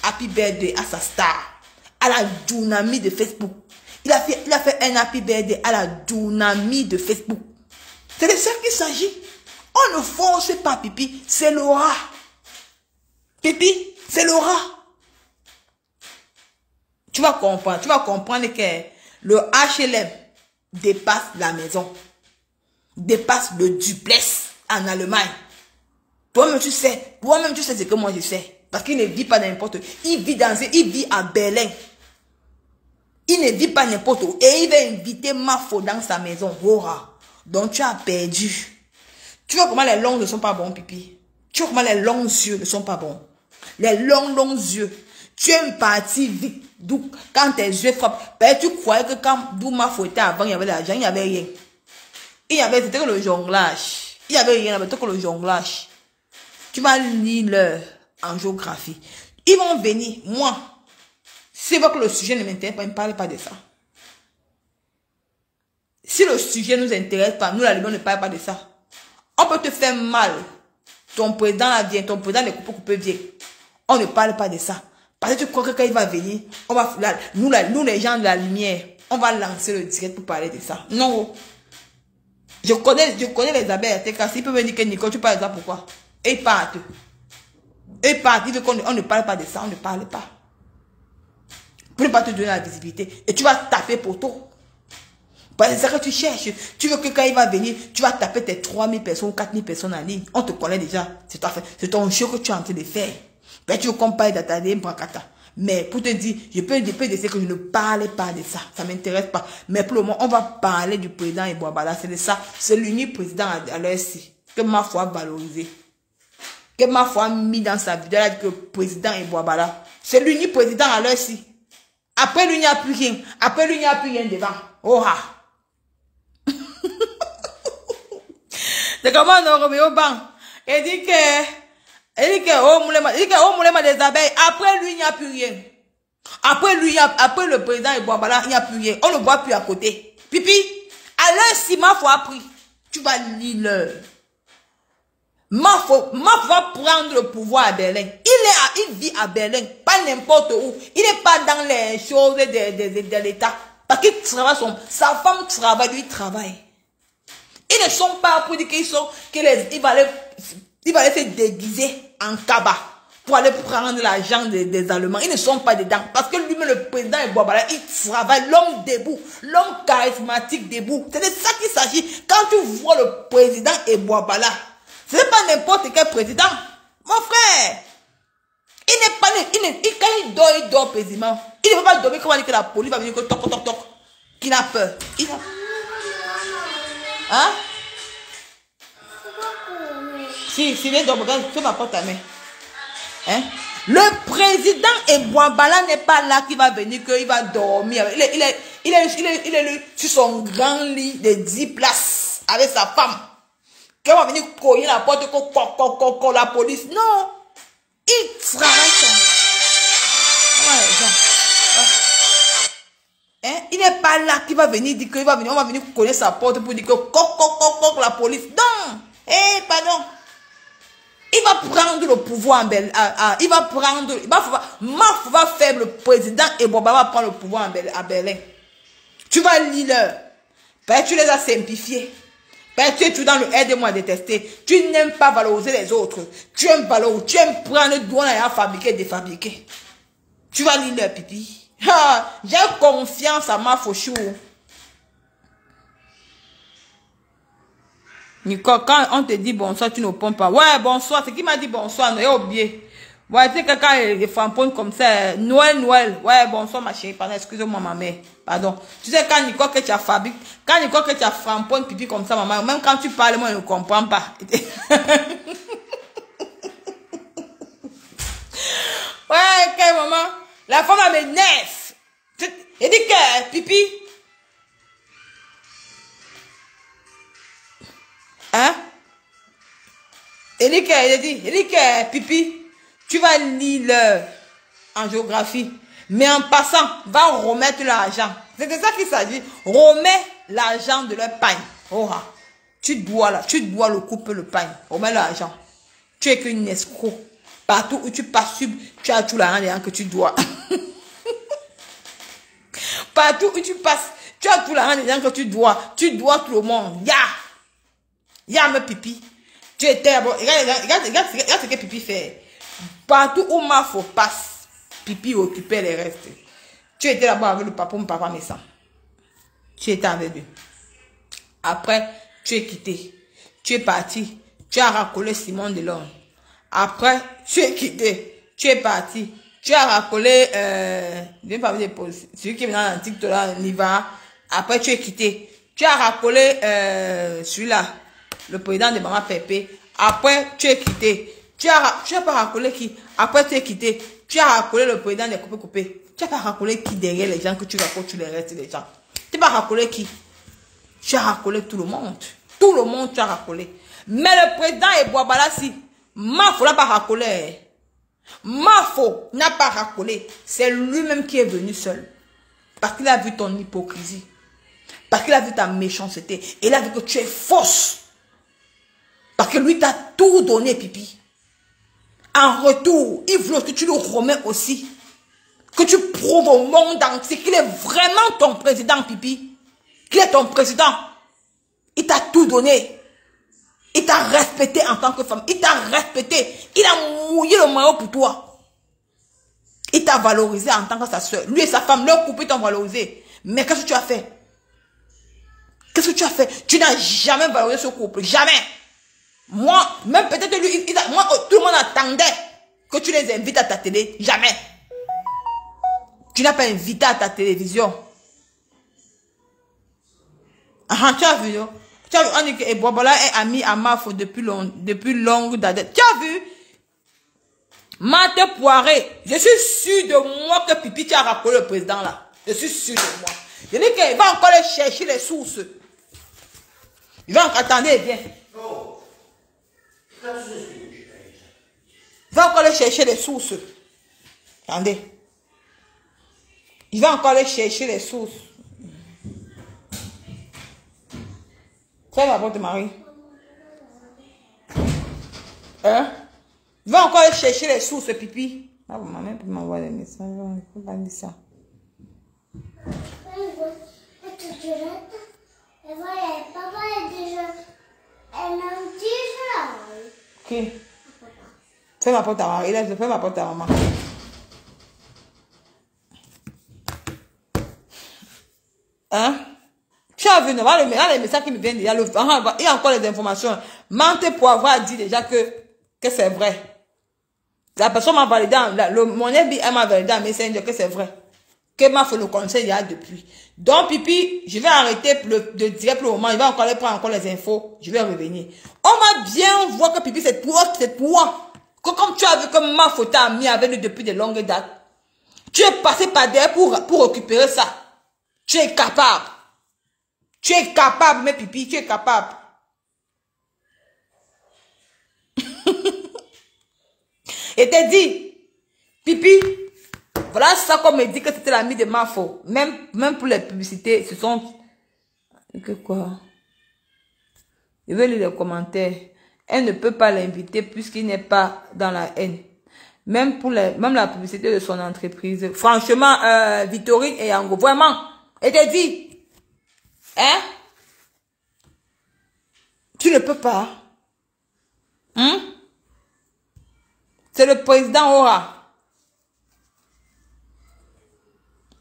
Happy Birthday à sa star, à la Djounami de Facebook. Il a fait un Happy Birthday à la Djounami de Facebook. C'est de ça qu'il s'agit. On ne force pas, Pipi. C'est l'aura. Pipi, c'est l'aura. Tu vas comprendre que le HLM dépasse la maison, dépasse le duplex en Allemagne. Toi-même tu sais ce que moi je sais. Parce qu'il ne vit pas n'importe où. Il vit à Berlin. Il ne vit pas n'importe où. Et il va inviter Mafo dans sa maison. Aura. Donc tu as perdu. Tu vois comment les longs ne sont pas bons, Pipi. Tu vois comment les longs yeux ne sont pas bons. Les longs yeux. Tu es une partie vite. D'où, quand tes yeux frappent, ben, tu croyais que quand d'où Mafo était avant, il y avait de l'argent, il n'y avait rien. C'était que le jonglage. Il n'y avait rien, c'était que le jonglage. Tu vas lire leur en géographie. Ils vont venir, moi. Si que le sujet ne m'intéresse pas, ne parlez pas de ça. Si le sujet ne nous intéresse pas, nous la Liban ne parle pas de ça. On peut te faire mal. Ton président là vient, ton président ne coupe vient. On ne parle pas de ça. Parce que tu crois que quand il va venir, on va, nous les gens de la lumière, on va lancer le direct pour parler de ça. Non. Je connais les abeilles. S'ils peuvent me dire que Nico, tu parles de ça, pourquoi? Et ils partent. Ils veulent qu'on ne parle pas de ça, on ne parle pas. Pour ne pas te donner la visibilité. Et tu vas taper pour toi. C'est ça que tu cherches. Tu veux que quand il va venir, tu vas taper tes 3000 personnes ou 4000 personnes en ligne. On te connaît déjà. C'est ton show que tu es en train de faire. Ben, tu veux qu'on parle d'Atadé Mbrakata. Mais pour te dire, je peux décider que je ne parle pas de ça. Ça ne m'intéresse pas. Mais pour le moment, on va parler du président Ebouabala. C'est de ça. C'est l'unique président à l'heure-ci que ma foi a valorisé. Que ma foi a mis dans sa vidéo. Elle a dit que le président Ebouabala, c'est l'unique président à l'heure-ci. Après lui, il n'y a plus rien. Après lui, il n'y a plus rien devant. Oh ah. C'est comment on remet au banc. Il dit que oh moulema des abeilles. Après lui, il n'y a plus rien. Après le président Ebouabala, il n'y a plus rien. On ne le voit plus à côté. Pipi, à l'heure si ma foi a pris, tu vas lire l'heure. Ma foi va prendre le pouvoir à Berlin. Il vit à Berlin, pas n'importe où. Il n'est pas dans les choses de l'État. Parce qu'il travaille sa femme travaille, lui travaille. Ils ne sont pas pour dire il va aller se déguiser en cabas pour aller prendre l'argent des Allemands. Ils ne sont pas dedans. Parce que lui-même, le président Ebouabala, il travaille, l'homme debout, l'homme charismatique debout. C'est de ça qu'il s'agit. Quand tu vois le président Ebouabala, ce n'est pas n'importe quel président. Mon frère, il n'est pas, quand il dort paisiblement. Il ne va pas dormir, comment dire que la police va venir que toc, toc, toc. Qu'il a peur. Hein? Si, viens dormir, tu m'apportes ta main. Hein? Le président Ebouabala n'est pas là qui va venir, qu'il va dormir. Il est sur son grand lit de 10 places avec sa femme. Qui va venir cogner la porte, la police. Non! Il travaille hein? Il n'est pas là qui va venir dire qu'il va venir, on va venir cogner sa porte pour dire que la police. Non! Pardon. Il va prendre le pouvoir en Berlin. Il va prendre. Maf va faire le président et Boba va prendre le pouvoir à Berlin. Tu vas lire l'heure. Tu les as simplifiés. Tu es tout dans le aide-moi à détester. Tu n'aimes pas valoriser les autres. Tu aimes valoriser. Tu aimes prendre le doigt et à fabriquer, défabriquer. Tu vas lire l'heure, pipi. J'ai confiance à ma fauchou. Nicole, quand on te dit bonsoir, tu ne réponds pas. Ouais, bonsoir. C'est qui m'a dit bonsoir? Non, j'ai oublié. Ouais, tu sais, quelqu'un est frampon comme ça. Noël. Ouais, bonsoir, ma chérie. Pardon, excusez-moi, ma mère. Pardon. Tu sais, quand Nicole, que tu as fabriqué, quand Nicole, que tu as frampon pipi comme ça, maman, même quand tu parles, moi, je ne comprends pas. Ouais, ok, maman. La femme, elle m'énerve. Elle dit que, pipi. Hein? Elle dit que, pipi, tu vas lire l'heure en géographie. Mais en passant, va remettre l'argent. C'est de ça qu'il s'agit. Remets l'argent de leur pagne. Oh, tu dois le couper le pagne. Remets l'argent. Tu es qu'une escroc. Partout où tu passes, tu as tout l'argent que tu dois. Partout où tu passes, tu as tout l'argent que tu dois. Tu dois tout le monde. Ya me pipi. Tu étais bon. Regarde ce que pipi fait. Partout où ma faux passe, pipi occupait les restes. Tu étais là-bas avec le papa, mon papa me sent. Tu étais avec lui. Après, tu es quitté. Tu es parti. Tu as racolé Simon Delon. Après, tu es quitté. Tu es parti. Tu as racolé, celui qui est dans l'antique de là, Niva. Après, tu es quitté. Tu as racolé, celui-là, le président de Maman Pépé. Après, tu es quitté. Tu as pas racolé qui? Après, tu es quitté. Tu as racolé le président des coupés. Tu as pas racolé qui derrière les gens que tu racoles, tu les restes des gens. Tu n'as pas racolé qui? Tu as racolé tout le monde. Tout le monde, tu as racolé. Mais le président Ebouabala, si, Mafo n'a pas racolé. Mafo n'a pas racolé. C'est lui-même qui est venu seul. Parce qu'il a vu ton hypocrisie. Parce qu'il a vu ta méchanceté. Et il a vu que tu es fausse. Parce que lui t'a tout donné, pipi. En retour, il veut que tu le remets aussi. Que tu prouves au monde entier qu'il est vraiment ton président, pipi. Qu'il est ton président. Il t'a tout donné. Il t'a respecté en tant que femme. Il t'a respecté. Il a mouillé le maillot pour toi. Il t'a valorisé en tant que sa soeur. Lui et sa femme, leur couple, ils t'ont valorisé. Mais qu'est-ce que tu as fait? Qu'est-ce que tu as fait? Tu n'as jamais valorisé ce couple. Jamais. Moi, même peut-être lui, moi, tout le monde attendait que tu les invites à ta télé. Jamais. Tu n'as pas invité à ta télévision. Ah, tu as vu, non? Tu as vu, on dit que Bobola est ami à Mafo depuis longue date. Tu as vu? Marthe Poiré, je suis sûr de moi que Pipi, tu as rappelé le président là. Je suis sûr de moi. Je dis qu'il va encore aller chercher les sources. Il va encore, attendez bien. Il va encore aller chercher les sources. Attendez. Il va encore aller chercher les sources. Fais la porte, Marie. Hein? Il va encore aller chercher les sources, Pipi. Ah, ma mère peut m'envoyer des messages. Il ne faut pas dire ça. Ok. Fais ma porte à Marie. Fais ma porte à maman. Hein? Tu as vu, non? Les messages qui me viennent déjà. Il y a encore les informations. Mante Poivre a dit déjà que c'est vrai. La personne m'a validé, mon FBI m'a validé à Messenger que c'est vrai. Que m'a fait le conseil il y a depuis. Donc, Pipi, je vais arrêter de dire pour le moment. Il va encore aller prendre encore les infos. Je vais revenir. On va bien voir que Pipi, c'est toi. Que comme tu as vu que ma photo a mis avec lui depuis de longues dates. Tu es passé par derrière pour récupérer ça. Tu es capable. Tu es capable, mais Pipi, tu es capable. Et t'es dit, Pipi, voilà ça qu'on me dit que c'était l'ami de Mafo. Même pour les publicités, ce sont... Que quoi? Je vais lire les commentaires. Elle ne peut pas l'inviter puisqu'il n'est pas dans la haine. Même la publicité de son entreprise. Franchement, Victorine et Yango, vraiment. Et t'es dit, hein? Tu ne peux pas. Hein? C'est le président Aura.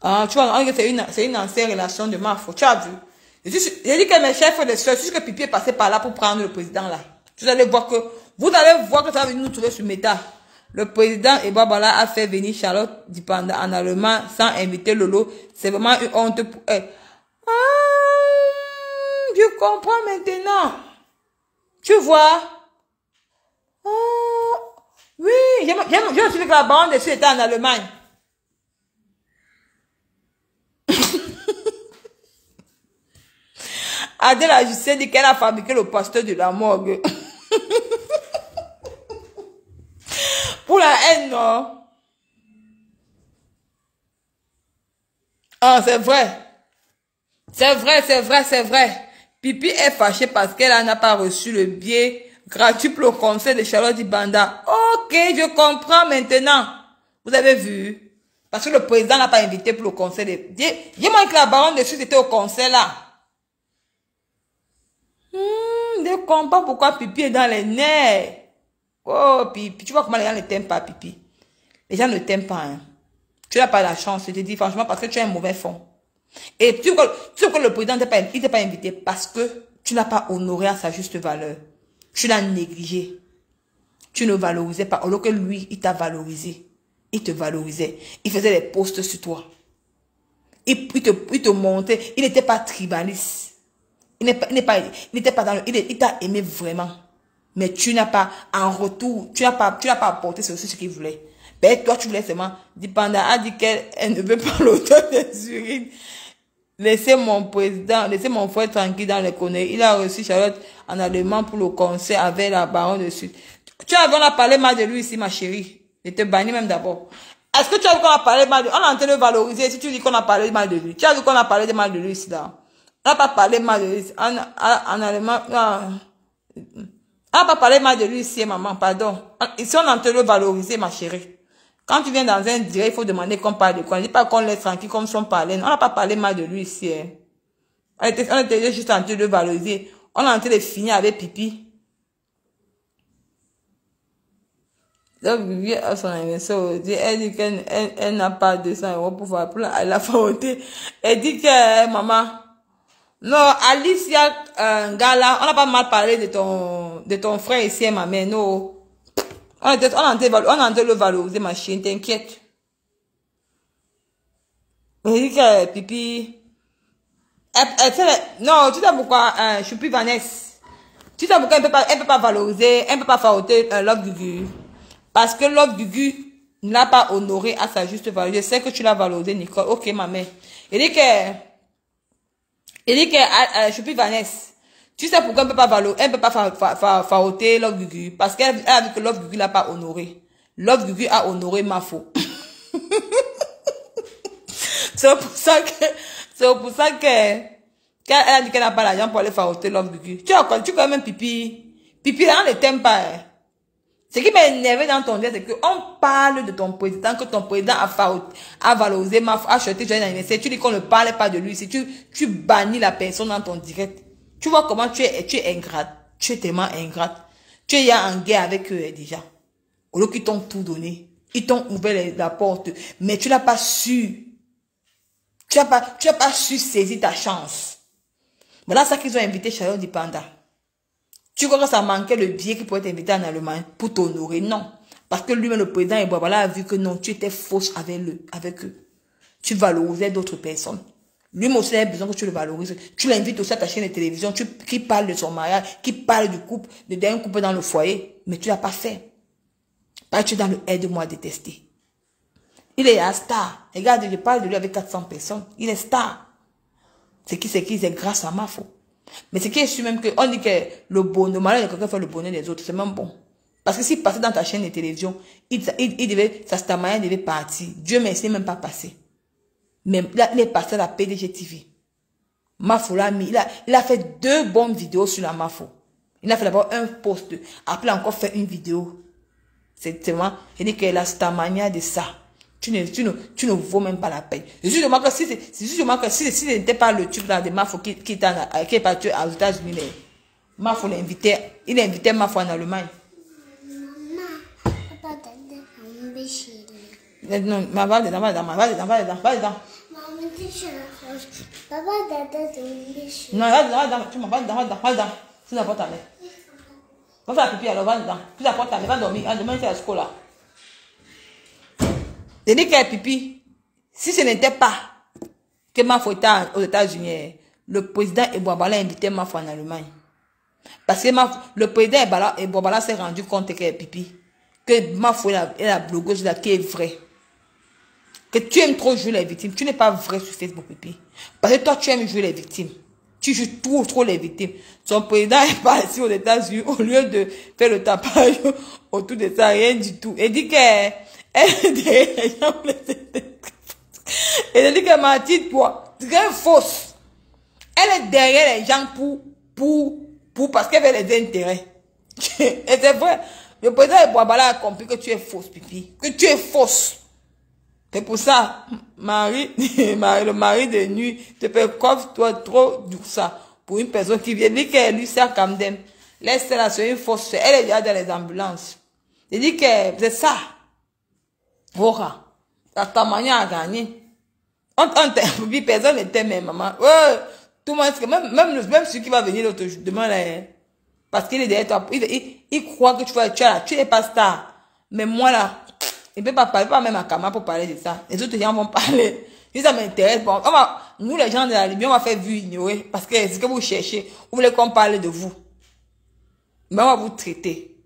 Ah, tu vois, c'est une ancienne relation de Mafo. Tu as vu? J'ai dit que mes chefs et les soeurs, juste que Pipi est passé par là pour prendre le président là. Vous allez voir que ça va venir nous trouver sur Meta. Le président Ebabala a fait venir Charlotte Dipanda en Allemagne sans inviter Lolo. C'est vraiment une honte pour elle. Ah, je comprends maintenant. Tu vois? Oh, oui, j'ai aussi vu que la bande dessus était en Allemagne. Adèle je sais dit qu'elle a fabriqué le pasteur de la morgue. Pour la haine, non? Ah, c'est vrai. C'est vrai. Pipi est fâchée parce qu'elle n'a pas reçu le billet gratuit pour le concert de Charlotte Dibanda. Ok, je comprends maintenant. Vous avez vu? Parce que le président n'a pas invité pour le concert de... Dis-moi que la baronne dessus était au concert là. Je comprends pourquoi Pipi est dans les nerfs. Oh, Pipi, tu vois comment les gens ne t'aiment pas, Pipi. Les gens ne t'aiment pas, hein. Tu n'as pas la chance, je te dis franchement, parce que tu as un mauvais fond. Et tu sais que le président ne t'a pas invité parce que tu n'as pas honoré à sa juste valeur. Tu l'as négligé. Tu ne valorisais pas, alors que lui, il t'a valorisé. Il te valorisait. Il faisait des posts sur toi. Il te montait. Il n'était pas tribaliste. Il n'était pas dans le... Il t'a aimé vraiment. Mais tu n'as pas, en retour, tu n'as pas apporté ce qu'il voulait. Ben, toi, tu voulais seulement... Dipanda a dit qu'elle ne veut pas l'auteur des urines. Laissez mon frère tranquille dans les conneries. Il a reçu Charlotte en allemand pour le concert avec la baronne de Sud. On a parlé mal de lui ici, ma chérie. Je te bannis même d'abord. Est-ce que tu as vu qu'on a parlé mal de lui? On est en train de valoriser si tu dis qu'on a parlé mal de lui. Tu as vu qu'on a parlé mal de lui ici, là? On n'a pas parlé mal de lui en allemand. On n'a pas parlé mal de lui ici, maman, pardon. Ici, on est en train de valoriser, ma chérie. Quand tu viens dans un direct, il faut demander qu'on parle de quoi. On ne dit pas qu'on laisse tranquille comme si on parlait. On n'a pas parlé mal de lui ici. Hein. On était juste en train de valoriser. On est en train de finir avec Pipi. Donc, Vivi a son anniversaire aujourd'hui. Elle dit qu'elle n'a pas 200 € pour la faute. Elle dit que, maman, Non, Alicia Gala, on n'a pas mal parlé de ton frère ici, ma mère, non. On a entendu le valoriser, ma chienne, t'inquiète. On dit que Pipi... Non, tu sais pourquoi, je suis plus Vanessa. Tu sais pourquoi elle peut pas valoriser, elle peut pas favoriser Love Gugu. Parce que Love Gugu ne l'a pas honoré à sa juste valeur. Je sais que tu l'as valorisé, Nicole. Ok, ma mère. Il dit que je suis plus Vanessa. Tu sais pourquoi elle peut pas favoriser Love Gugu. Parce qu'elle a vu que Love Gugu l'a pas honoré. Love Gugu a honoré ma faute. C'est pour ça que quand elle a dit qu'elle n'a pas l'argent pour aller favoriser Love Gugu. Tu connais même Pipi. Pipi, là, on ne t'aime pas. Hein. Ce qui m'a énervé dans ton dire, c'est qu'on parle de ton président, que ton président a valorisé, a acheté joyeux anniversaire. Tu dis qu'on ne parle pas de lui. Si tu bannis la personne dans ton direct. Tu vois comment tu es ingrate. Tu es tellement ingrate. Tu es en guerre avec eux déjà. Au lieu qu'ils t'ont tout donné. Ils t'ont ouvert la porte. Mais tu n'as pas su. Tu n'as pas su saisir ta chance. Voilà ça qu'ils ont invité Sharon Dipanda. Tu crois que ça manquait le billet qui pourrait t'inviter en Allemagne pour t'honorer? Non. Parce que lui-même, le président Eboabala a vu que non, tu étais fausse avec eux. Tu valorisais d'autres personnes. Lui-même aussi, il avait besoin que tu le valorises. Tu l'invites aussi à ta chaîne de télévision, qui parle de son mariage, qui parle du couple, d'un couple dans le foyer. Mais tu ne l'as pas fait. Parce que tu es dans le aide-moi à détester. Il est un star. Regarde, je parle de lui avec 400 personnes. Il est star. C'est grâce à ma faute. Mais c'est qui est sûr même que, on dit que le bonheur, malheur de quelqu'un fait le bonheur des autres, c'est même bon. Parce que s'il passait dans ta chaîne de télévision, sa stamaya devait partir. Dieu merci, même pas passé. Mais là, il est passé à la PDG TV. Mafo l'a mis, il a fait 2 bonnes vidéos sur la Mafo. Il a fait d'abord un post, après encore fait une vidéo. C'est vraiment, il dit que la stamania de ça. Tu ne vaux même pas la peine. Je suis sûrement que si ce n'était pas le truc là de Mafo qui est parti aux États-Unis, Mafo l'invitait, il invitait Mafo en Allemagne. Non, mais va dedans. Non, va dedans, tu m'en vas dedans. Tu n'apportes ta mère. Va faire pipi alors, va dedans. Tu n'apportes ta mère, va dormir. Demain, c'est à la scola là. Je dis que Pipi, si ce n'était pas que Mafo était aux États-Unis, le président Eboabala invitait Mafo en Allemagne. Parce que le président Eboabala s'est rendu compte que Pipi, que Mafo est la blogueuse là qui est vraie. Que tu aimes trop jouer les victimes. Tu n'es pas vrai sur Facebook, Pipi. Parce que toi, tu aimes jouer les victimes. Tu joues trop les victimes. Son président est parti aux États-Unis au lieu de faire le tapage autour de ça, rien du tout. Il dit que elle est derrière les gens pour les aider. Elle dit que Mathilde, très fausse. Elle est derrière les gens parce qu'elle veut les intérêts. Et c'est vrai. Le président de Boabala a compris que tu es fausse, Pipi. Que tu es fausse. C'est pour ça, le mari de nuit te fait coffre-toi trop du ça. Pour une personne qui vient dire qu'elle lui sert comme d'elle. Laisse-la sur une fausse. Elle est déjà dans les ambulances. Il dit que c'est ça. Voilà. Ta manière à gagner. Personne ne t'aime, maman. Ouais, tout le monde, même celui qui va venir l'autre jour, demain, là, parce qu'il est derrière toi, il croit que tu n'es pas star. Mais moi, là, il ne peut pas parler, pas même à Kama pour parler de ça. Les autres gens vont parler. Si ça m'intéresse, bon, nous, les gens de la Libye, on va faire vue ignorer, parce que c'est ce que vous cherchez. Vous voulez qu'on parle de vous. Mais on va vous traiter.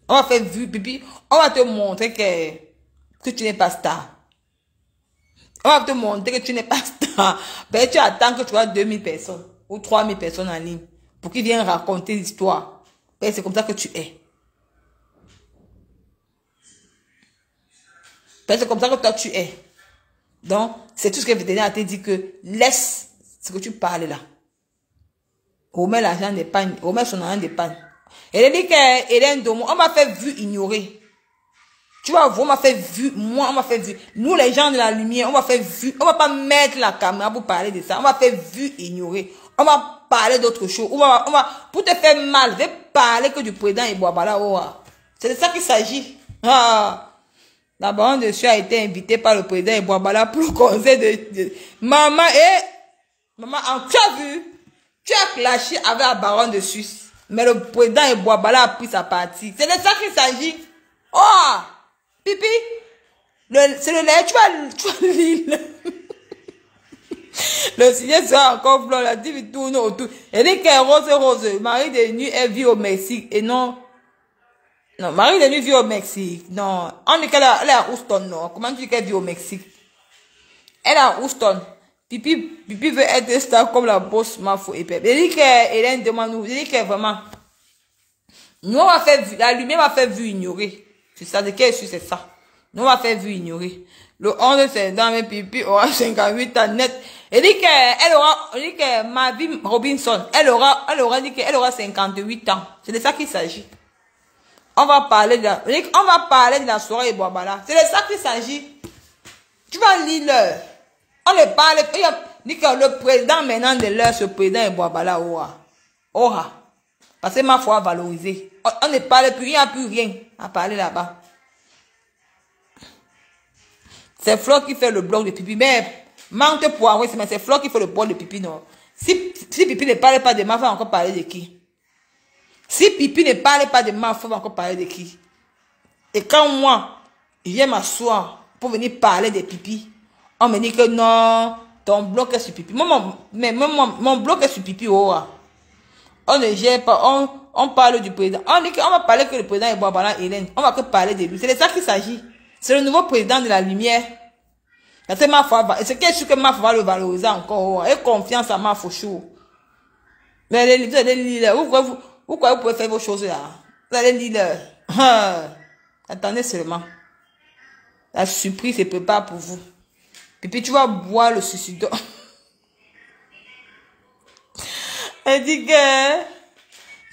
On va faire vue, pipi. On va te montrer que tu n'es pas star. On va te montrer que tu n'es pas star. Ben, tu attends que tu aies 2000 personnes ou 3000 personnes en ligne pour qu'ils viennent raconter l'histoire. Ben, c'est comme ça que tu es. Ben, c'est comme ça que toi tu es. Donc, c'est tout ce que le vétérinaire te dit que laisse ce que tu parles là. Remets l'argent d'épargne, remets son argent d'épargne. Elle dit qu'Hélène Domo, on m'a fait vue ignorer. Tu vois, on m'a fait vue, moi, on m'a fait vue. Nous, les gens de la lumière, on m'a fait vue. On va pas mettre la caméra pour parler de ça. On m'a fait vue ignorer. On va parler d'autre chose. Pour te faire mal, je vais parler que du président Eboabala. C'est de ça qu'il s'agit. La baronne de Suez a été invitée par le président Eboabala pour le conseil de maman. Maman, tu as vu? Tu as clashé avec la baronne de Suisse. Mais le président Eboabala a pris sa partie. C'est de ça qu'il s'agit. Oh! Pipi! C'est le lait, tu vas lire. Le signe sera encore blanc, la dive tourne autour. Elle dit qu'elle est rose. Marie de nuit, elle vit au Mexique. Et non. Non, Marie de nuit vit au Mexique. Non. On dit qu'elle est à Houston, non. Comment tu dis qu'elle vit au Mexique? Elle est à Houston. Pipi veut être star comme la boss Mafo et Pep. Elle dit qu'Hélène demande nous. Elle dit que vraiment. Nous, on va faire, la lumière va faire vue ignorée. C'est ça, de quel issue c'est ça? Nous, on va faire vue ignorée. Le 11, c'est dans mes Pipi aura 58 ans net. Elle dit que Mavi Robinson, elle aura dit qu'elle aura 58 ans. C'est de ça qu'il s'agit. On va parler de la soirée Eboabala. C'est de ça qu'il s'agit. Tu vas lire l'heure. On ne parle, il dit que le président maintenant de l'heure, ce président Eboabala aura. Parce que ma foi valorisée. On ne parle plus, il n'y a plus rien à parler là-bas. C'est Flo qui fait le blog de Pipi. Mais, manque pour mais c'est Flo qui fait le blog de Pipi, non. Si Pipi ne parle pas de ma, on va encore parler de qui? Si Pipi ne parle pas de ma, on va encore parler de qui? Et quand moi, je viens m'asseoir pour venir parler de Pipi, on me dit que non, ton blog est sur Pipi. Mon blog est sur Pipi, on ne gère pas, on parle du président. On dit qu'on va parler que le président est Eboabala Hélène. On va que parler de lui. C'est de ça qu'il s'agit. C'est le nouveau président de la lumière. C'est quelque chose que Mafo va le valoriser encore. Et confiance à Mafo Chou. Mais vous allez lire. Vous pouvez faire vos choses là. Vous allez lire. Attendez seulement. La surprise se prépare pour vous. Et puis tu vas boire le suicido. Elle dit que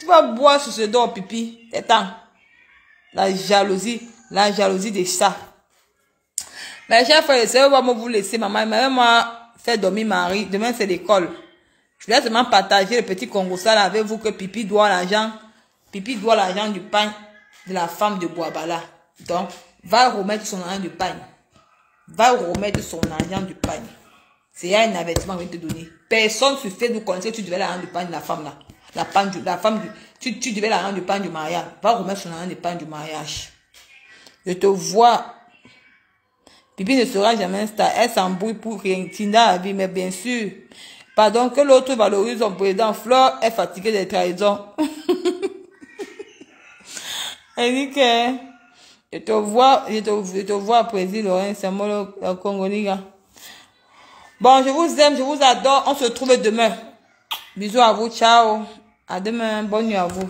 tu vas boire sur ce dos, Pipi. Attends. La jalousie de ça. Mais chers frères et sœurs, on va vous laisser, maman. Moi, faire dormir Marie. Demain, c'est l'école. Je vais seulement partager le petit congosal avec vous que Pipi doit l'argent. Pipi doit l'argent du pain de la femme de Eboabala. Donc, va remettre son argent du pain. Va remettre son argent du pain. C'est un avertissement que je vais te donner. Personne sur Facebook connaissait que tu devais l'argent du pain de la femme là. Tu devais l'argent du pain du mariage. Va remettre son argent du pain du mariage. Je te vois. Pipi ne sera jamais un star. Elle s'embrouille pour rien. Tina a vie, mais bien sûr. Pardon, que l'autre valorise son président. Flore est fatiguée des trahisons. Elle dit que je te vois, président Laurent, c'est moi le Congolais. Bon, je vous aime, je vous adore. On se retrouve demain. Bisous à vous, ciao. À demain, bonne nuit à vous.